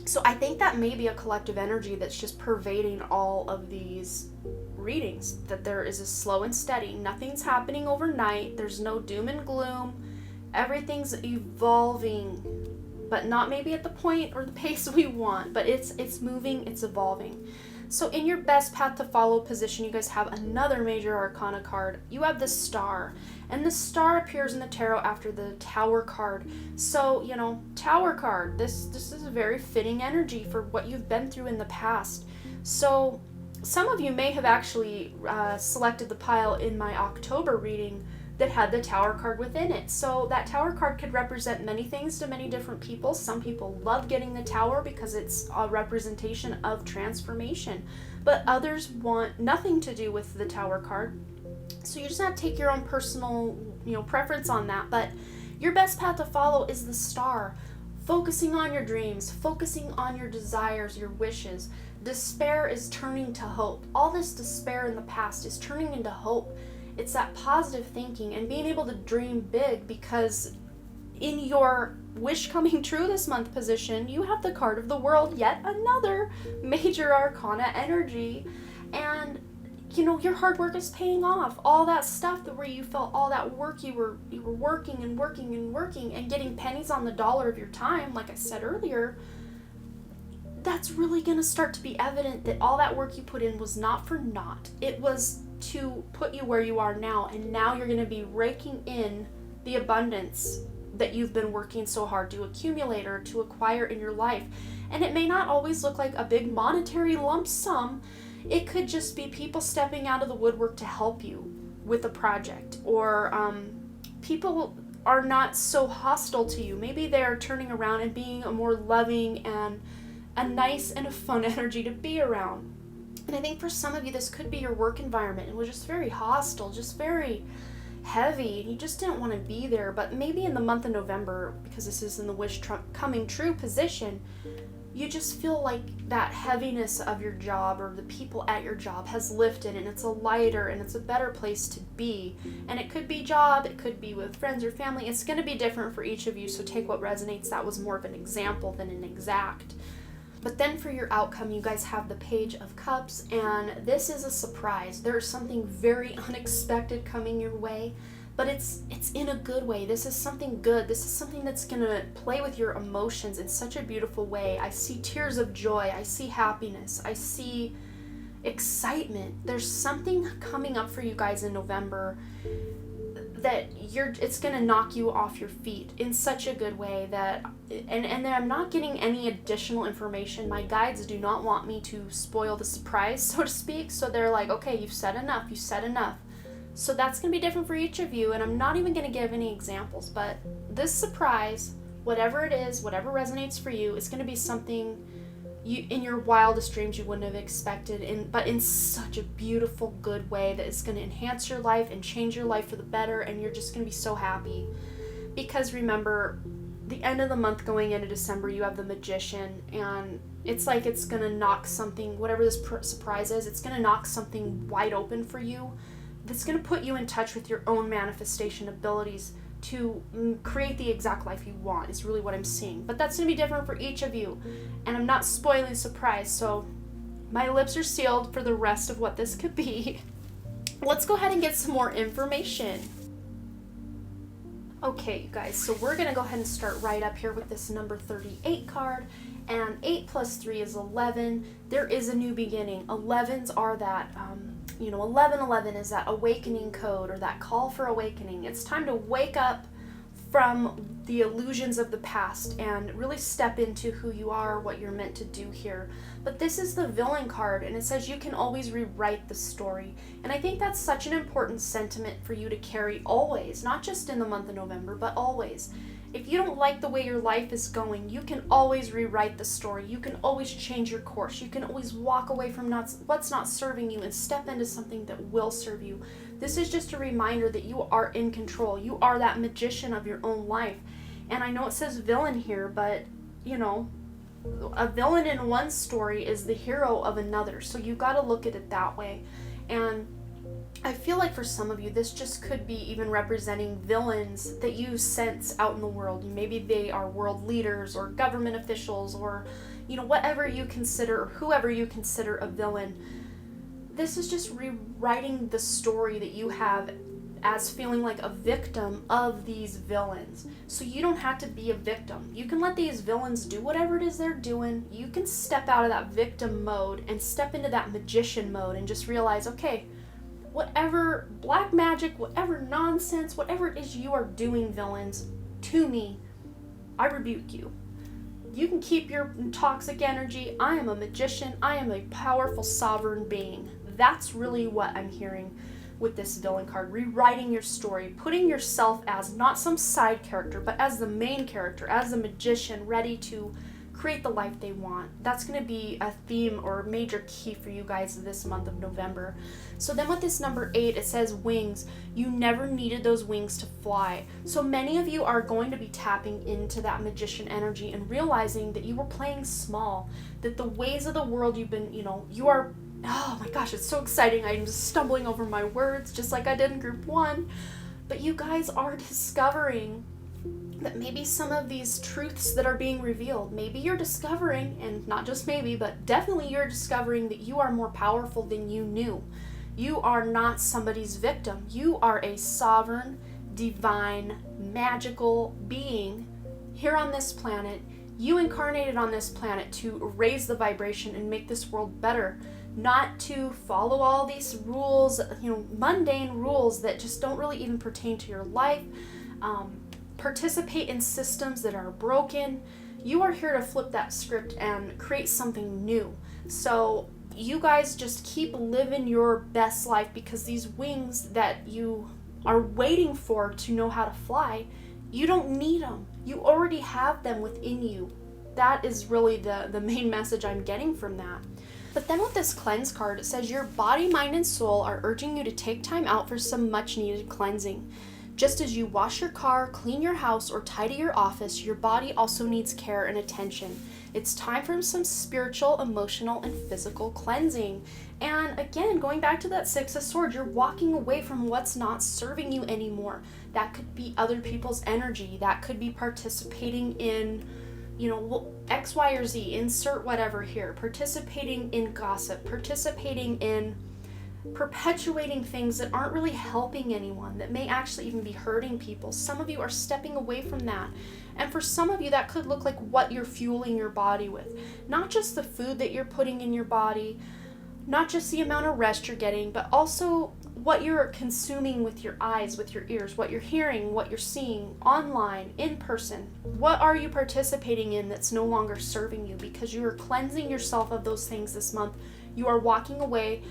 So I think that may be a collective energy that's just pervading all of these readings, that there is a slow and steady. Nothing's happening overnight. There's no doom and gloom. Everything's evolving, but not maybe at the point or the pace we want, but it's moving, it's evolving. So in your best path to follow position, you guys have another major arcana card. You have the Star, and the Star appears in the tarot after the Tower card. So, Tower card, this is a very fitting energy for what you've been through in the past. So some of you may have actually selected the pile in my October reading that had the Tower card within it. So that Tower card could represent many things to many different people. Some people love getting the Tower because it's a representation of transformation, but others want nothing to do with the Tower card. So you just have to take your own personal, preference on that. But your best path to follow is the Star. Focusing on your dreams, focusing on your desires, your wishes. Despair is turning to hope. All this despair in the past is turning into hope. It's that positive thinking and being able to dream big, because in your wish coming true this month position, you have the card of the World, yet another major arcana energy. And your hard work is paying off. All that stuff where you felt all that work, you were working and working and working and getting pennies on the dollar of your time, like I said earlier, that's really going to start to be evident that all that work you put in was not for naught. It was to put you where you are now, and now you're going to be raking in the abundance that you've been working so hard to accumulate or to acquire in your life. And it may not always look like a big monetary lump sum. It could just be people stepping out of the woodwork to help you with a project, or people are not so hostile to you. Maybe they're turning around and being a more loving and a nice and a fun energy to be around. And I think for some of you, this could be your work environment. It was just very hostile, just very heavy, and you just didn't want to be there. But maybe in the month of November, because this is in the wish coming true position, you just feel like that heaviness of your job or the people at your job has lifted, and it's a lighter and it's a better place to be. And it could be job, it could be with friends or family. It's going to be different for each of you, so take what resonates. That was more of an example than an exact. But then for your outcome, you guys have the Page of Cups, and this is a surprise. There's something very unexpected coming your way, but it's in a good way. This is something good. This is something that's going to play with your emotions in such a beautiful way. I see tears of joy. I see happiness. I see excitement. There's something coming up for you guys in November that it's going to knock you off your feet in such a good way that, and I'm not getting any additional information. My guides do not want me to spoil the surprise, so to speak. So they're like, okay, you've said enough. So that's going to be different for each of you, and I'm not even going to give any examples, but this surprise, whatever it is, whatever resonates for you, is going to be something you, in your wildest dreams, you wouldn't have expected, but in such a beautiful, good way that is going to enhance your life and change your life for the better, and you're just going to be so happy. Because remember, the end of the month going into December, you have the Magician, and it's like it's going to knock something, whatever this surprise is, it's going to knock something wide open for you. That's going to put you in touch with your own manifestation abilities to create the exact life you want, is really what I'm seeing. But that's going to be different for each of you. And I'm not spoiling the surprise, so my lips are sealed for the rest of what this could be. Let's go ahead and get some more information. Okay, you guys, so we're going to go ahead and start right up here with this number 38 card. And 8 plus 3 is 11. There is a new beginning. 11s are that, 1111 is that awakening code, or that call for awakening. It's time to wake up from the illusions of the past and really step into who you are, what you're meant to do here. But this is the Villain card, and it says you can always rewrite the story. And I think that's such an important sentiment for you to carry always, not just in the month of November, but always. If you don't like the way your life is going, you can always rewrite the story. You can always change your course. You can always walk away from what's not serving you and step into something that will serve you. This is just a reminder that you are in control. You are that magician of your own life. And I know it says villain here, but, a villain in one story is the hero of another. So you got to look at it that way. And I feel like for some of you, this just could be even representing villains that you sense out in the world. Maybe they are world leaders or government officials or, whatever you consider, or whoever you consider a villain. This is just rewriting the story that you have as feeling like a victim of these villains. So you don't have to be a victim. You can let these villains do whatever it is they're doing. You can step out of that victim mode and step into that magician mode and just realize, okay, whatever black magic, whatever nonsense, whatever it is you are doing, villains, to me, I rebuke you. You can keep your toxic energy. I am a magician. I am a powerful sovereign being. That's really what I'm hearing. with this villain card, rewriting your story, putting yourself as not some side character, but as the main character, as the magician, ready to create the life they want. That's going to be a theme or a major key for you guys this month of November. So then with this number 8, it says wings. You never needed those wings to fly. So many of you are going to be tapping into that magician energy and realizing that you were playing small, that the ways of the world you've been, you are, oh my gosh, it's so exciting. I'm just stumbling over my words just like I did in group 1. But you guys are discovering that maybe some of these truths that are being revealed, maybe you're discovering, and not just maybe, but definitely you're discovering that you are more powerful than you knew. You are not somebody's victim. You are a sovereign, divine, magical being here on this planet. You incarnated on this planet to raise the vibration and make this world better, not to follow all these rules, mundane rules that just don't really even pertain to your life. Participate in systems that are broken. You are here to flip that script and create something new. So you guys just keep living your best life, because these wings that you are waiting for to know how to fly, you don't need them. You already have them within you. That is really the main message I'm getting from that. But then with this cleanse card, it says your body, mind, and soul are urging you to take time out for some much needed cleansing. Just as you wash your car, clean your house, or tidy your office, your body also needs care and attention. It's time for some spiritual, emotional, and physical cleansing. And again, going back to that 6 of Swords, you're walking away from what's not serving you anymore. That could be other people's energy. That could be participating in, X, Y, or Z, insert whatever here. Participating in gossip, participating in perpetuating things that aren't really helping anyone, that may actually even be hurting people. Some of you are stepping away from that. And for some of you, that could look like what you're fueling your body with. Not just the food that you're putting in your body, not just the amount of rest you're getting, but also what you're consuming with your eyes, with your ears, what you're hearing, what you're seeing online, in person. What are you participating in that's no longer serving you? Because you are cleansing yourself of those things this month. You are walking away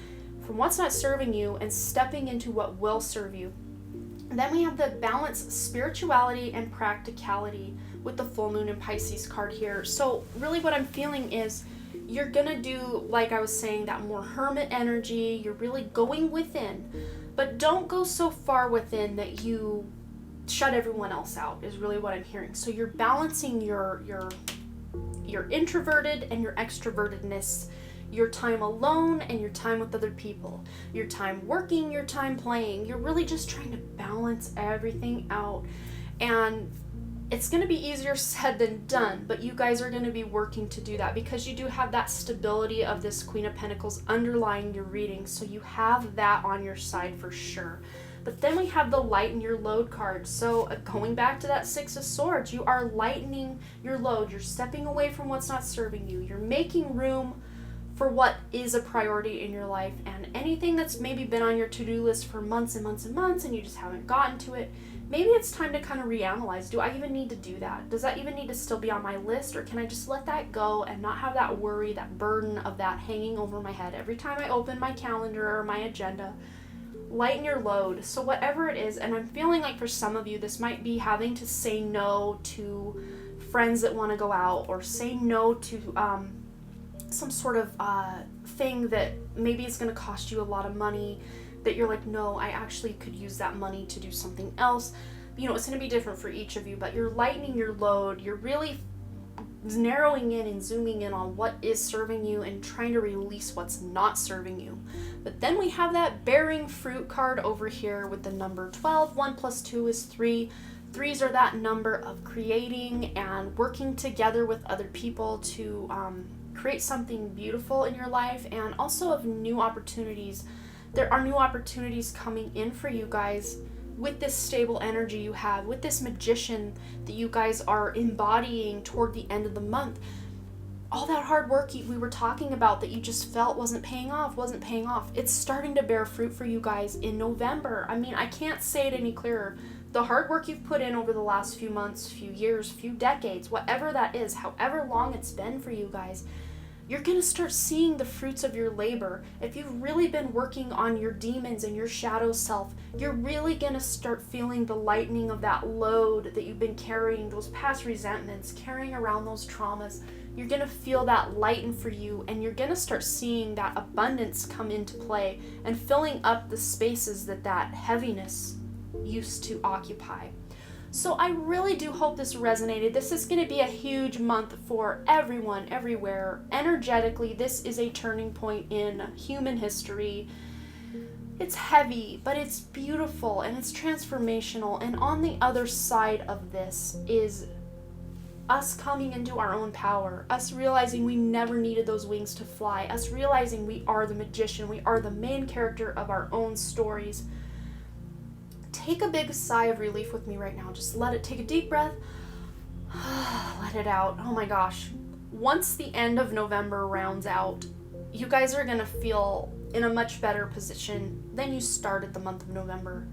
from what's not serving you and stepping into what will serve you. And then we have the balance, spirituality and practicality with the full moon and Pisces card here. So really what I'm feeling is you're gonna do, like I was saying, that more hermit energy. You're really going within, but don't go so far within that you shut everyone else out, is really what I'm hearing. So you're balancing your introverted and your extrovertedness, your time alone and your time with other people, your time working, your time playing. You're really just trying to balance everything out. And it's going to be easier said than done, but you guys are going to be working to do that, because you do have that stability of this Queen of Pentacles underlying your reading. So you have that on your side for sure. But then we have the lighten your load card. So going back to that 6 of Swords, you are lightening your load. You're stepping away from what's not serving you. You're making room for what is a priority in your life, and anything that's maybe been on your to-do list for months and months and months and you just haven't gotten to it, maybe it's time to kind of reanalyze. Do I even need to do that? Does that even need to still be on my list, or can I just let that go and not have that worry, that burden of that hanging over my head every time I open my calendar or my agenda? Lighten your load. So whatever it is, and I'm feeling like for some of you this might be having to say no to friends that want to go out, or say no to some sort of thing that maybe is going to cost you a lot of money, that you're like, no, I actually could use that money to do something else. It's going to be different for each of you, but you're lightening your load. You're really narrowing in and zooming in on what is serving you and trying to release what's not serving you. But then we have that bearing fruit card over here with the number 12. 1 plus 2 is 3. Threes are that number of creating and working together with other people to create something beautiful in your life, and also of new opportunities. There are new opportunities coming in for you guys with this stable energy you have, with this magician that you guys are embodying toward the end of the month. All that hard work we were talking about that you just felt wasn't paying off. It's starting to bear fruit for you guys in November. I mean, I can't say it any clearer. The hard work you've put in over the last few months, few years, few decades, whatever that is, however long it's been for you guys, You're going to start seeing the fruits of your labor. If you've really been working on your demons and your shadow self, you're really going to start feeling the lightening of that load that you've been carrying, those past resentments, carrying around those traumas. You're going to feel that lighten for you, and you're going to start seeing that abundance come into play and filling up the spaces that heaviness used to occupy. So I really do hope this resonated. This is going to be a huge month for everyone, everywhere. Energetically, this is a turning point in human history. It's heavy, but it's beautiful and it's transformational. And on the other side of this is us coming into our own power, us realizing we never needed those wings to fly, us realizing we are the magician, we are the main character of our own stories. Take a big sigh of relief with me right now. Just take a deep breath. Let it out. Oh my gosh. Once the end of November rounds out, you guys are going to feel in a much better position than you started the month of November.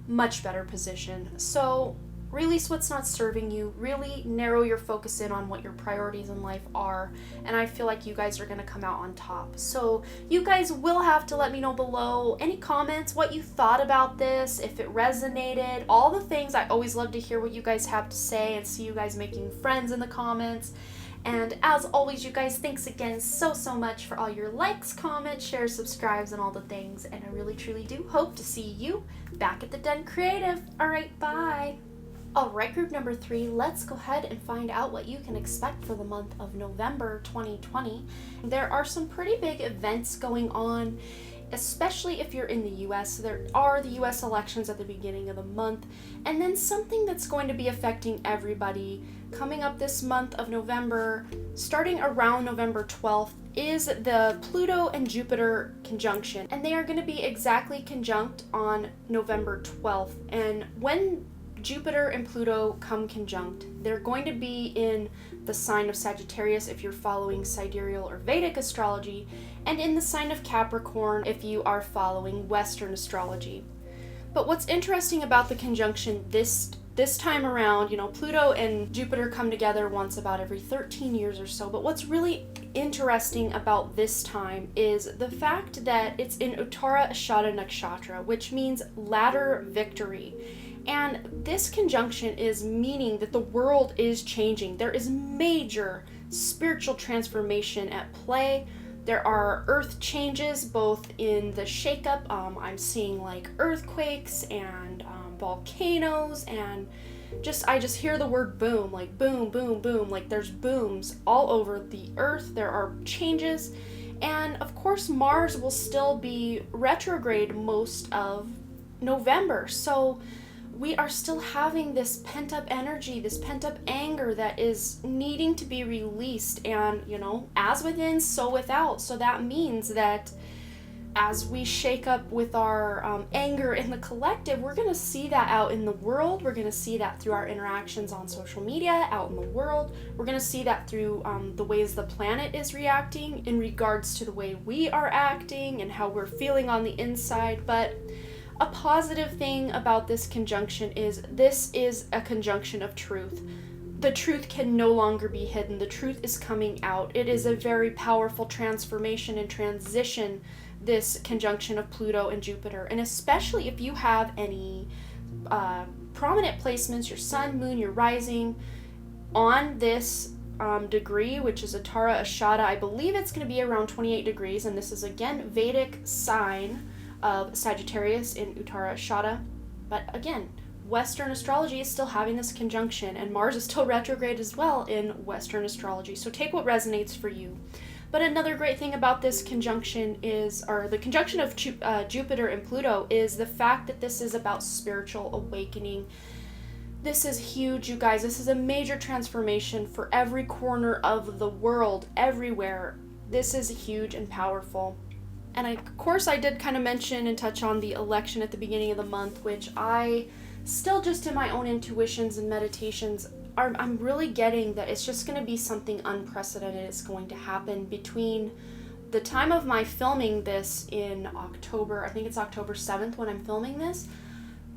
Much better position. So release what's not serving you. Really narrow your focus in on what your priorities in life are. And I feel like you guys are going to come out on top. So you guys will have to let me know below any comments, what you thought about this, if it resonated, all the things. I always love to hear what you guys have to say and see you guys making friends in the comments. And as always, you guys, thanks again so much for all your likes, comments, shares, subscribes, and all the things. And I really, truly do hope to see you back at the Den Creative. All right, bye. Alright, group number 3, let's go ahead and find out what you can expect for the month of November 2020. There are some pretty big events going on, especially if you're in the US. There are the US elections at the beginning of the month, and then something that's going to be affecting everybody coming up this month of November, starting around November 12th, is the Pluto and Jupiter conjunction. And they are going to be exactly conjunct on November 12th. And when Jupiter and Pluto come conjunct, they're going to be in the sign of Sagittarius if you're following sidereal or Vedic astrology, and in the sign of Capricorn if you are following Western astrology. But what's interesting about the conjunction this time around, Pluto and Jupiter come together once about every 13 years or so, but what's really interesting about this time is the fact that it's in Uttara Ashada Nakshatra, which means latter victory. And this conjunction is meaning that the world is changing. There is major spiritual transformation at play. There are earth changes both in the shakeup. I'm seeing like earthquakes and volcanoes, and I just hear the word boom, like boom, boom, boom. Like there's booms all over the earth. There are changes. And of course, Mars will still be retrograde most of November. So we are still having this pent-up energy, this pent-up anger that is needing to be released, and, as within, so without. So that means that as we shake up with our anger in the collective, we're going to see that out in the world. We're going to see that through our interactions on social media, out in the world. We're going to see that through the ways the planet is reacting in regards to the way we are acting and how we're feeling on the inside. But a positive thing about this conjunction is this is a conjunction of truth. The truth can no longer be hidden. The truth is coming out. It is a very powerful transformation and transition, this conjunction of Pluto and Jupiter. And especially if you have any prominent placements, your sun, moon, your rising, on this degree, which is Uttara Ashada, I believe it's going to be around 28 degrees. And this is, again, Vedic sign of Sagittarius in Uttara Ashada. But again, Western astrology is still having this conjunction, and Mars is still retrograde as well in Western astrology. So take what resonates for you. But another great thing about this conjunction the conjunction of Jupiter and Pluto, is the fact that this is about spiritual awakening. This is huge, you guys. This is a major transformation for every corner of the world, everywhere. This is huge and powerful. And of course I did kind of mention and touch on the election at the beginning of the month, which I still, just in my own intuitions and meditations, I'm really getting that it's just going to be something unprecedented is going to happen between the time of my filming this in October. I think it's October 7th when I'm filming this.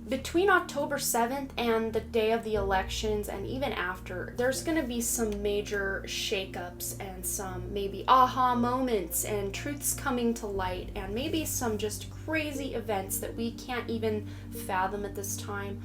between October 7th and the day of the elections, and even after, there's going to be some major shakeups and some maybe aha moments and truths coming to light, and maybe some just crazy events that we can't even fathom at this time.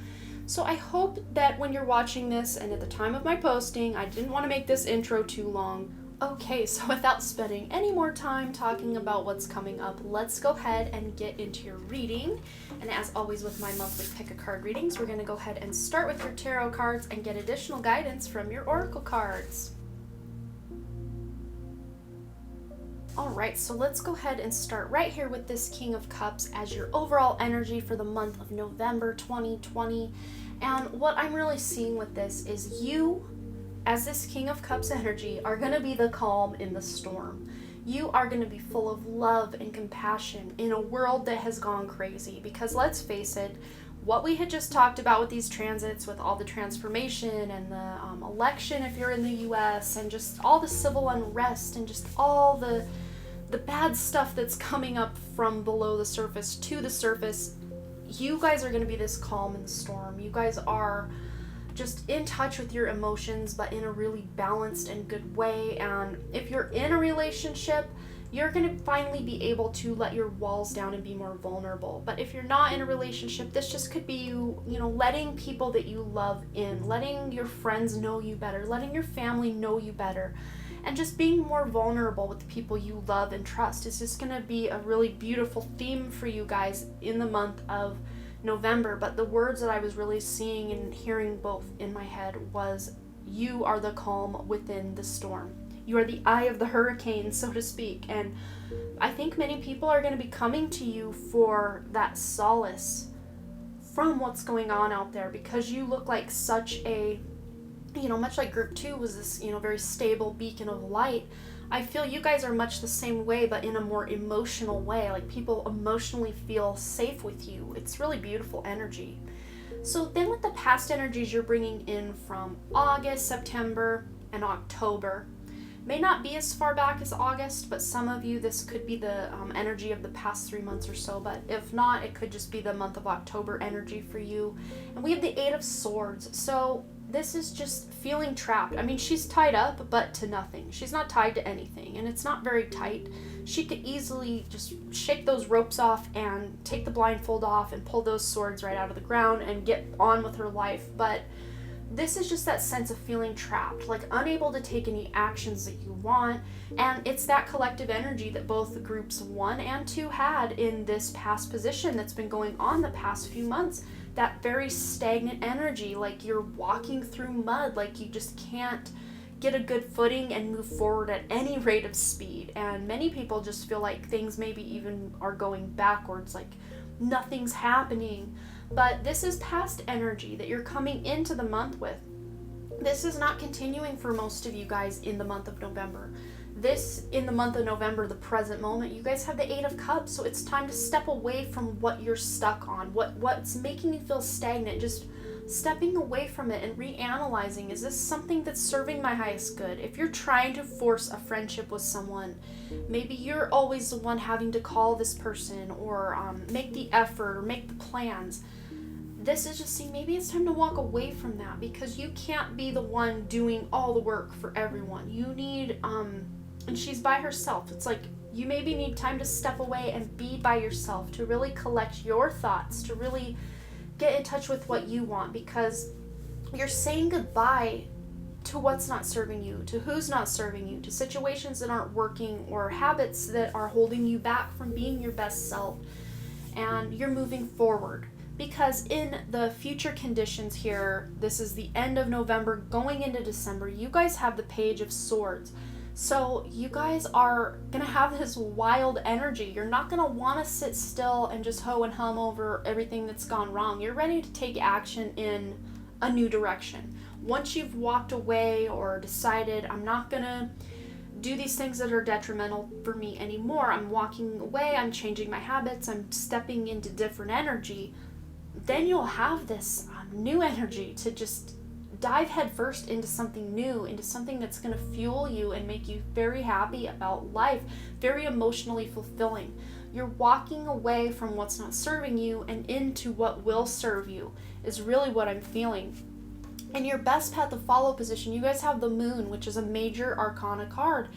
So I hope that when you're watching this, and at the time of my posting, I didn't want to make this intro too long. Okay, so without spending any more time talking about what's coming up, let's go ahead and get into your reading. And as always with my monthly pick a card readings, we're going to go ahead and start with your tarot cards and get additional guidance from your oracle cards. Alright, so let's go ahead and start right here with this King of Cups as your overall energy for the month of November 2020. And what I'm really seeing with this is you, as this King of Cups energy, are going to be the calm in the storm. You are going to be full of love and compassion in a world that has gone crazy. Because let's face it, what we had just talked about with these transits, with all the transformation and the election if you're in the US, and just all the civil unrest and just all the bad stuff that's coming up from below the surface to the surface, you guys are going to be this calm in the storm. You guys are just in touch with your emotions, but in a really balanced and good way. And if you're in a relationship, you're going to finally be able to let your walls down and be more vulnerable. But if you're not in a relationship, this just could be you letting people that you love in, letting your friends know you better, letting your family know you better, and just being more vulnerable with the people you love and trust. It's just going to be a really beautiful theme for you guys in the month of November. But the words that I was really seeing and hearing both in my head was, you are the calm within the storm. You are the eye of the hurricane, so to speak. And I think many people are going to be coming to you for that solace from what's going on out there, because you look like such a, much like group 2 was this, very stable beacon of light. I feel you guys are much the same way, but in a more emotional way. Like, people emotionally feel safe with you. It's really beautiful energy. So then with the past energies you're bringing in from August, September, and October, may not be as far back as August, but some of you, this could be the energy of the past 3 months or so. But if not, it could just be the month of October energy for you. And we have the 8 of Swords. So this is just feeling trapped. I mean, she's tied up, but to nothing. She's not tied to anything, and it's not very tight. She could easily just shake those ropes off and take the blindfold off and pull those swords right out of the ground and get on with her life. But this is just that sense of feeling trapped, like unable to take any actions that you want. And it's that collective energy that both the groups 1 and 2 had in this past position that's been going on the past few months. That very stagnant energy, like you're walking through mud, like you just can't get a good footing and move forward at any rate of speed. And many people just feel like things maybe even are going backwards, like nothing's happening. But this is past energy that you're coming into the month with. This is not continuing for most of you guys in the month of November. This, in the month of November, the present moment, you guys have the 8 of Cups, so it's time to step away from what you're stuck on, what's making you feel stagnant. Just stepping away from it and reanalyzing, is this something that's serving my highest good? If you're trying to force a friendship with someone, maybe you're always the one having to call this person or make the effort or make the plans. This is just saying maybe it's time to walk away from that, because you can't be the one doing all the work for everyone. You need, and she's by herself. It's like you maybe need time to step away and be by yourself, to really collect your thoughts, to really get in touch with what you want, because you're saying goodbye to what's not serving you, to who's not serving you, to situations that aren't working or habits that are holding you back from being your best self. And you're moving forward. Because in the future conditions here, this is the end of November going into December, you guys have the Page of Swords. So you guys are going to have this wild energy. You're not going to want to sit still and just ho and hum over everything that's gone wrong. You're ready to take action in a new direction. Once you've walked away or decided, I'm not going to do these things that are detrimental for me anymore, I'm walking away, I'm changing my habits, I'm stepping into different energy, then you'll have this new energy to just dive headfirst into something new, into something that's going to fuel you and make you very happy about life, very emotionally fulfilling. You're walking away from what's not serving you and into what will serve you, is really what I'm feeling. In your best path to follow position, you guys have the moon, which is a major arcana card,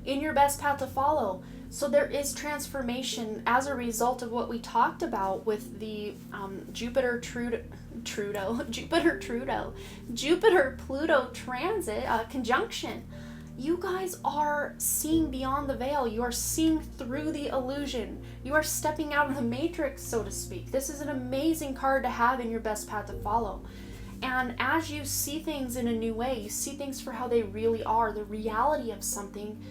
in your best path to follow. So there is transformation as a result of what we talked about with the Jupiter Pluto transit conjunction. You guys are seeing beyond the veil. You are seeing through the illusion. You are stepping out of the matrix, so to speak. This is an amazing card to have in your best path to follow. And as you see things in a new way, you see things for how they really are, the reality of something,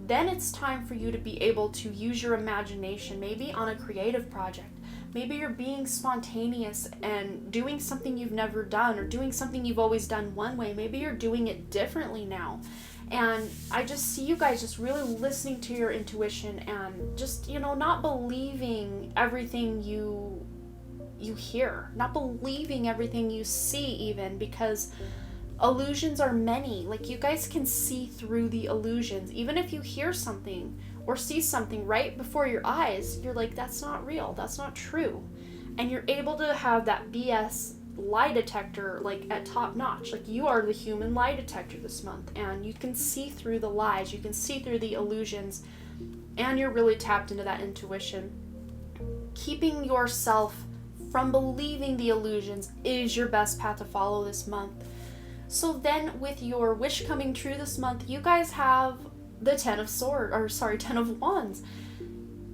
then it's time for you to be able to use your imagination, maybe on a creative project. Maybe you're being spontaneous and doing something you've never done, or doing something you've always done one way. Maybe you're doing it differently now. And I just see you guys just really listening to your intuition and just, not believing everything you hear, not believing everything you see even, because illusions are many. Like, you guys can see through the illusions. Even if you hear something or see something right before your eyes, you're like, that's not real, that's not true. And you're able to have that BS lie detector like at top notch. Like, you are the human lie detector this month, and you can see through the lies, you can see through the illusions, and you're really tapped into that intuition. Keeping yourself from believing the illusions is your best path to follow this month. So then with your wish coming true this month, you guys have the Ten of Wands.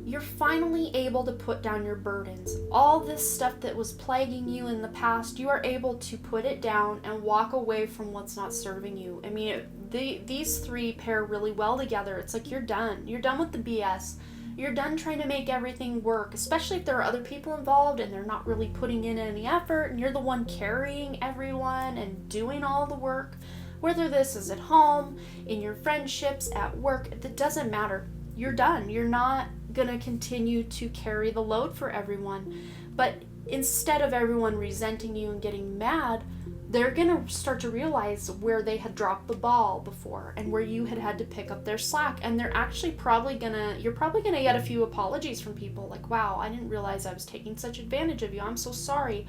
You're finally able to put down your burdens. All this stuff that was plaguing you in the past, you are able to put it down and walk away from what's not serving you. I mean, these three pair really well together. It's like you're done. You're done with the BS. You're done trying to make everything work, especially if there are other people involved and they're not really putting in any effort, and you're the one carrying everyone and doing all the work. Whether this is at home, in your friendships, at work, it doesn't matter. You're done. You're not going to continue to carry the load for everyone. But instead of everyone resenting you and getting mad, they're going to start to realize where they had dropped the ball before and where you had to pick up their slack. And they're actually you're probably going to get a few apologies from people like, wow, I didn't realize I was taking such advantage of you. I'm so sorry.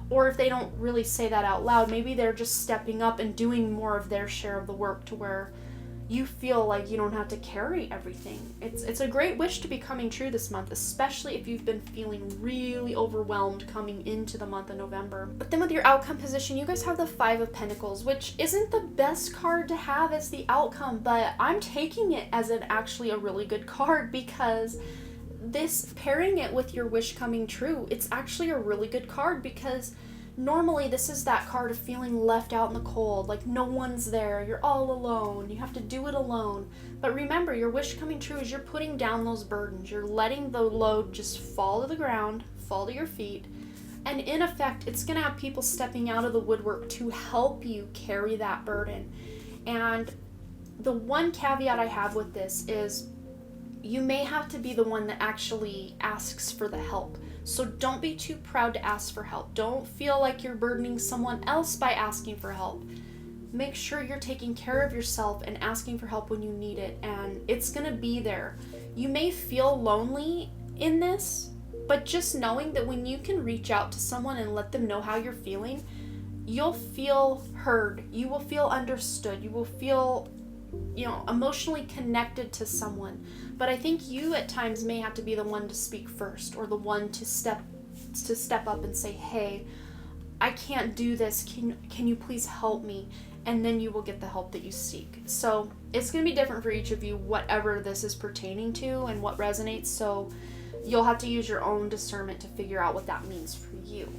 Or if they don't really say that out loud, maybe they're just stepping up and doing more of their share of the work to where you feel like you don't have to carry everything. It's a great wish to be coming true this month, especially if you've been feeling really overwhelmed coming into the month of November. But then with your outcome position, you guys have the Five of Pentacles, which isn't the best card to have as the outcome, but I'm taking it as actually a really good card, because this, pairing it with your wish coming true, it's actually a really good card, because normally this is that card of feeling left out in the cold, like no one's there, you're all alone, you have to do it alone. But remember, your wish coming true is you're putting down those burdens, you're letting the load just fall to the ground, fall to your feet, and in effect, it's going to have people stepping out of the woodwork to help you carry that burden. And the one caveat I have with this is you may have to be the one that actually asks for the help. So don't be too proud to ask for help. Don't feel like you're burdening someone else by asking for help. Make sure you're taking care of yourself and asking for help when you need it, and it's gonna be there. You may feel lonely in this, but just knowing that when you can reach out to someone and let them know how you're feeling, you'll feel heard, you will feel understood, you will feel emotionally connected to someone. But I think you at times may have to be the one to speak first, or the one to step up and say, hey, I can't do this, can you please help me? And then you will get the help that you seek. So it's going to be different for each of you, whatever this is pertaining to and what resonates. So you'll have to use your own discernment to figure out what that means for you.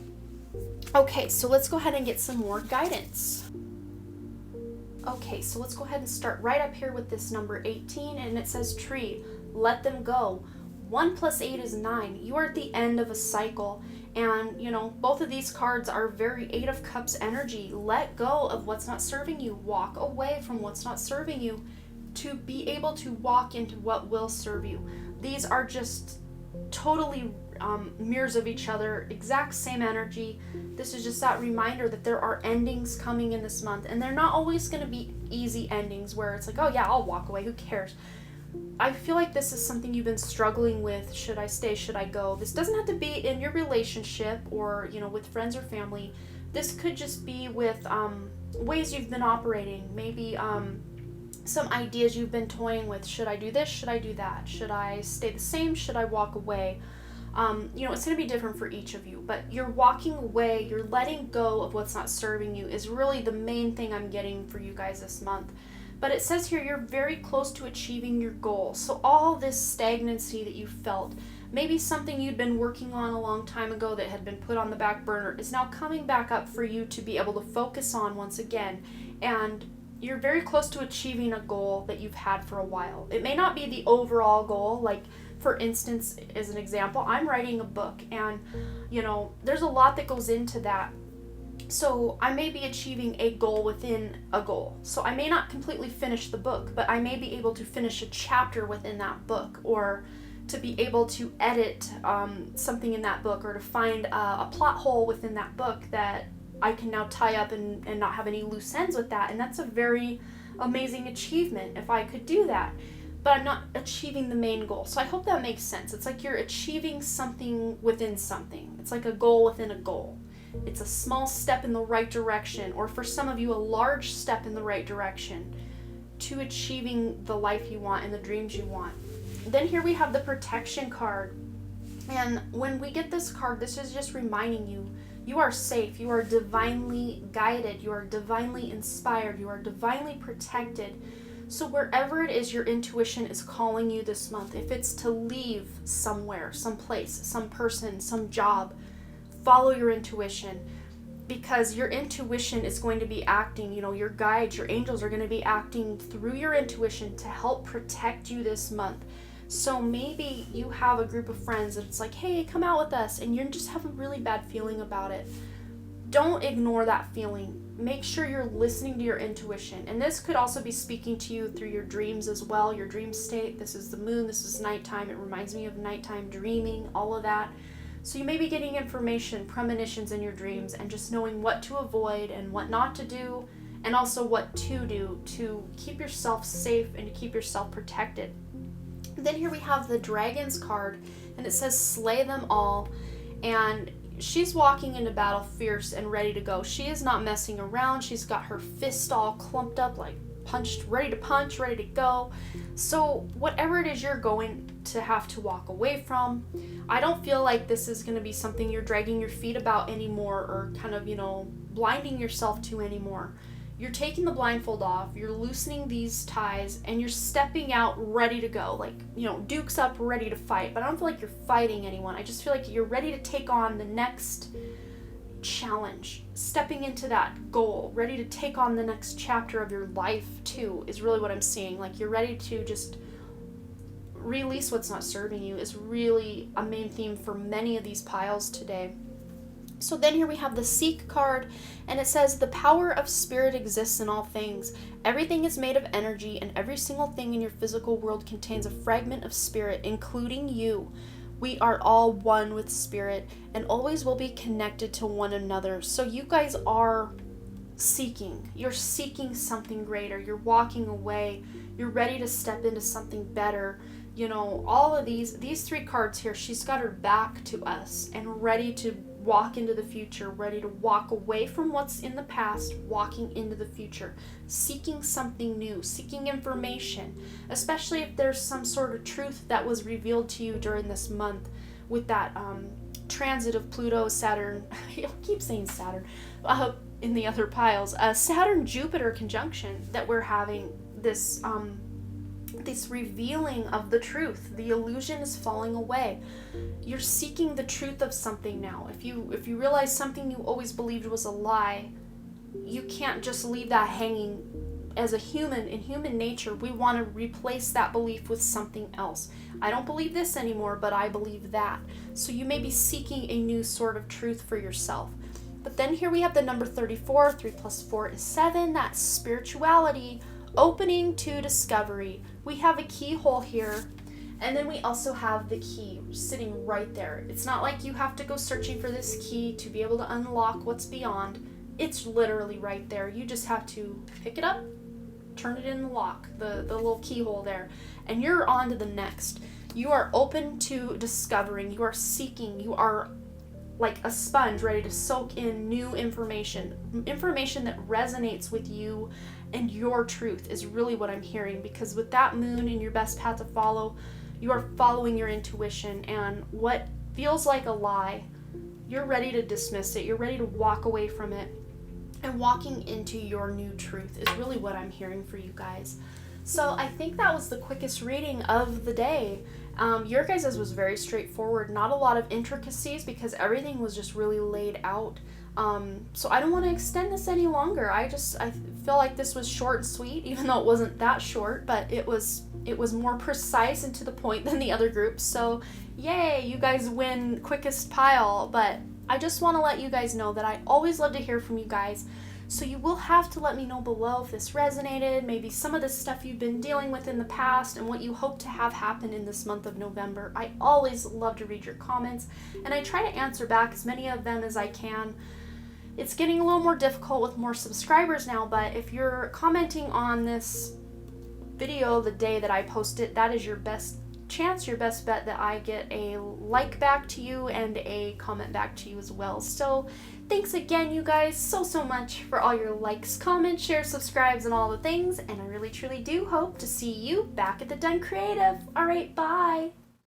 Okay, so let's go ahead and get some more guidance. Okay, so let's go ahead and start right up here with this number 18, and it says tree, let them go. 1 + 8 is 9. You are at the end of a cycle, and both of these cards are very 8 of Cups energy. Let go of what's not serving you. Walk away from what's not serving you to be able to walk into what will serve you. These are just totally mirrors of each other, exact same energy. This is just that reminder that there are endings coming in this month, and they're not always going to be easy endings where it's like, oh yeah, I'll walk away, who cares? I feel like this is something you've been struggling with. Should I stay? Should I go? This doesn't have to be in your relationship or, with friends or family. This could just be with ways you've been operating. Maybe some ideas you've been toying with. Should I do this? Should I do that? Should I stay the same? Should I walk away? It's going to be different for each of you, but you're walking away, you're letting go of what's not serving you is really the main thing I'm getting for you guys this month. But it says here you're very close to achieving your goal. So all this stagnancy that you felt, maybe something you'd been working on a long time ago that had been put on the back burner, is now coming back up for you to be able to focus on once again. And you're very close to achieving a goal that you've had for a while. It may not be the overall goal, like for instance, as an example, I'm writing a book and, there's a lot that goes into that. So I may be achieving a goal within a goal. So I may not completely finish the book, but I may be able to finish a chapter within that book, or to be able to edit something in that book, or to find a plot hole within that book that I can now tie up and not have any loose ends with that. And that's a very amazing achievement if I could do that. But I'm not achieving the main goal. So I hope that makes sense. It's like you're achieving something within something. It's like a goal within a goal. It's a small step in the right direction, or for some of you, a large step in the right direction to achieving the life you want and the dreams you want. Then here we have the protection card. And when we get this card, this is just reminding you, you are safe, you are divinely guided, you are divinely inspired, you are divinely protected. So wherever it is your intuition is calling you this month, if it's to leave somewhere, someplace, some person, some job, follow your intuition, because your intuition is going to be acting, your guides, your angels are going to be acting through your intuition to help protect you this month. So maybe you have a group of friends that it's like, hey, come out with us, and you just have a really bad feeling about it. Don't ignore that feeling. Make sure you're listening to your intuition. And this could also be speaking to you through your dreams as well, your dream state. This is the moon, this is nighttime. It reminds me of nighttime dreaming, all of that. So you may be getting information, premonitions in your dreams, and just knowing what to avoid and what not to do, and also what to do to keep yourself safe and to keep yourself protected. Then here we have the Dragon's card, and it says slay them all. And she's walking into battle fierce and ready to go. She is not messing around. She's got her fist all clumped up, like punched, ready to punch, ready to go. So whatever it is you're going to have to walk away from, I don't feel like this is going to be something you're dragging your feet about anymore, or kind of, blinding yourself to anymore. You're taking the blindfold off, you're loosening these ties, and you're stepping out ready to go. Like, Duke's up, ready to fight. But I don't feel like you're fighting anyone. I just feel like you're ready to take on the next challenge. Stepping into that goal, ready to take on the next chapter of your life, too, is really what I'm seeing. Like, you're ready to just release what's not serving you, is really a main theme for many of these piles today. So then here we have the Seek card, and it says, the power of spirit exists in all things. Everything is made of energy, and every single thing in your physical world contains a fragment of spirit, including you. We are all one with spirit, and always will be connected to one another. So you guys are seeking. You're seeking something greater. You're walking away. You're ready to step into something better. All of these three cards here, she's got her back to us and ready to walk into the future, ready to walk away from what's in the past, walking into the future, seeking something new, seeking information, especially if there's some sort of truth that was revealed to you during this month with that transit of Pluto, Saturn, I keep saying Saturn, in the other piles, Saturn-Jupiter conjunction that we're having, this revealing of the truth. The illusion is falling away. You're seeking the truth of something now. If you realize something you always believed was a lie, you can't just leave that hanging. As a human, in human nature, we want to replace that belief with something else. I don't believe this anymore, but I believe that. So you may be seeking a new sort of truth for yourself. But then here we have the number 34. 3 plus 4 is 7. That's spirituality, opening to discovery. We have a keyhole here, and then we also have the key sitting right there. It's not like you have to go searching for this key to be able to unlock what's beyond. It's literally right there. You just have to pick it up turn it in the lock, the little keyhole there, and you're on to the next. You are open to discovering, you are seeking, you are like a sponge ready to soak in new information that resonates with you and your truth is really what I'm hearing, because with that moon in your best path to follow, you are following your intuition, and what feels like a lie, you're ready to dismiss it, you're ready to walk away from it, and walking into your new truth is really what I'm hearing for you guys. So I think that was the quickest reading of the day. Your guys' was very straightforward, not a lot of intricacies because everything was just really laid out. So I don't want to extend this any longer. I feel like this was short and sweet, even though it wasn't that short, but it was more precise and to the point than the other groups. So yay, you guys win quickest pile. But I just want to let you guys know that I always love to hear from you guys. So you will have to let me know below if this resonated, maybe some of the stuff you've been dealing with in the past and what you hope to have happen in this month of November. I always love to read your comments, and I try to answer back as many of them as I can. It's getting a little more difficult with more subscribers now, but if you're commenting on this video the day that I post it, that is your best chance, your best bet that I get a like back to you and a comment back to you as well. So thanks again, you guys, so much for all your likes, comments, shares, subscribes, and all the things, and I really truly do hope to see you back at the Done Creative. All right, bye.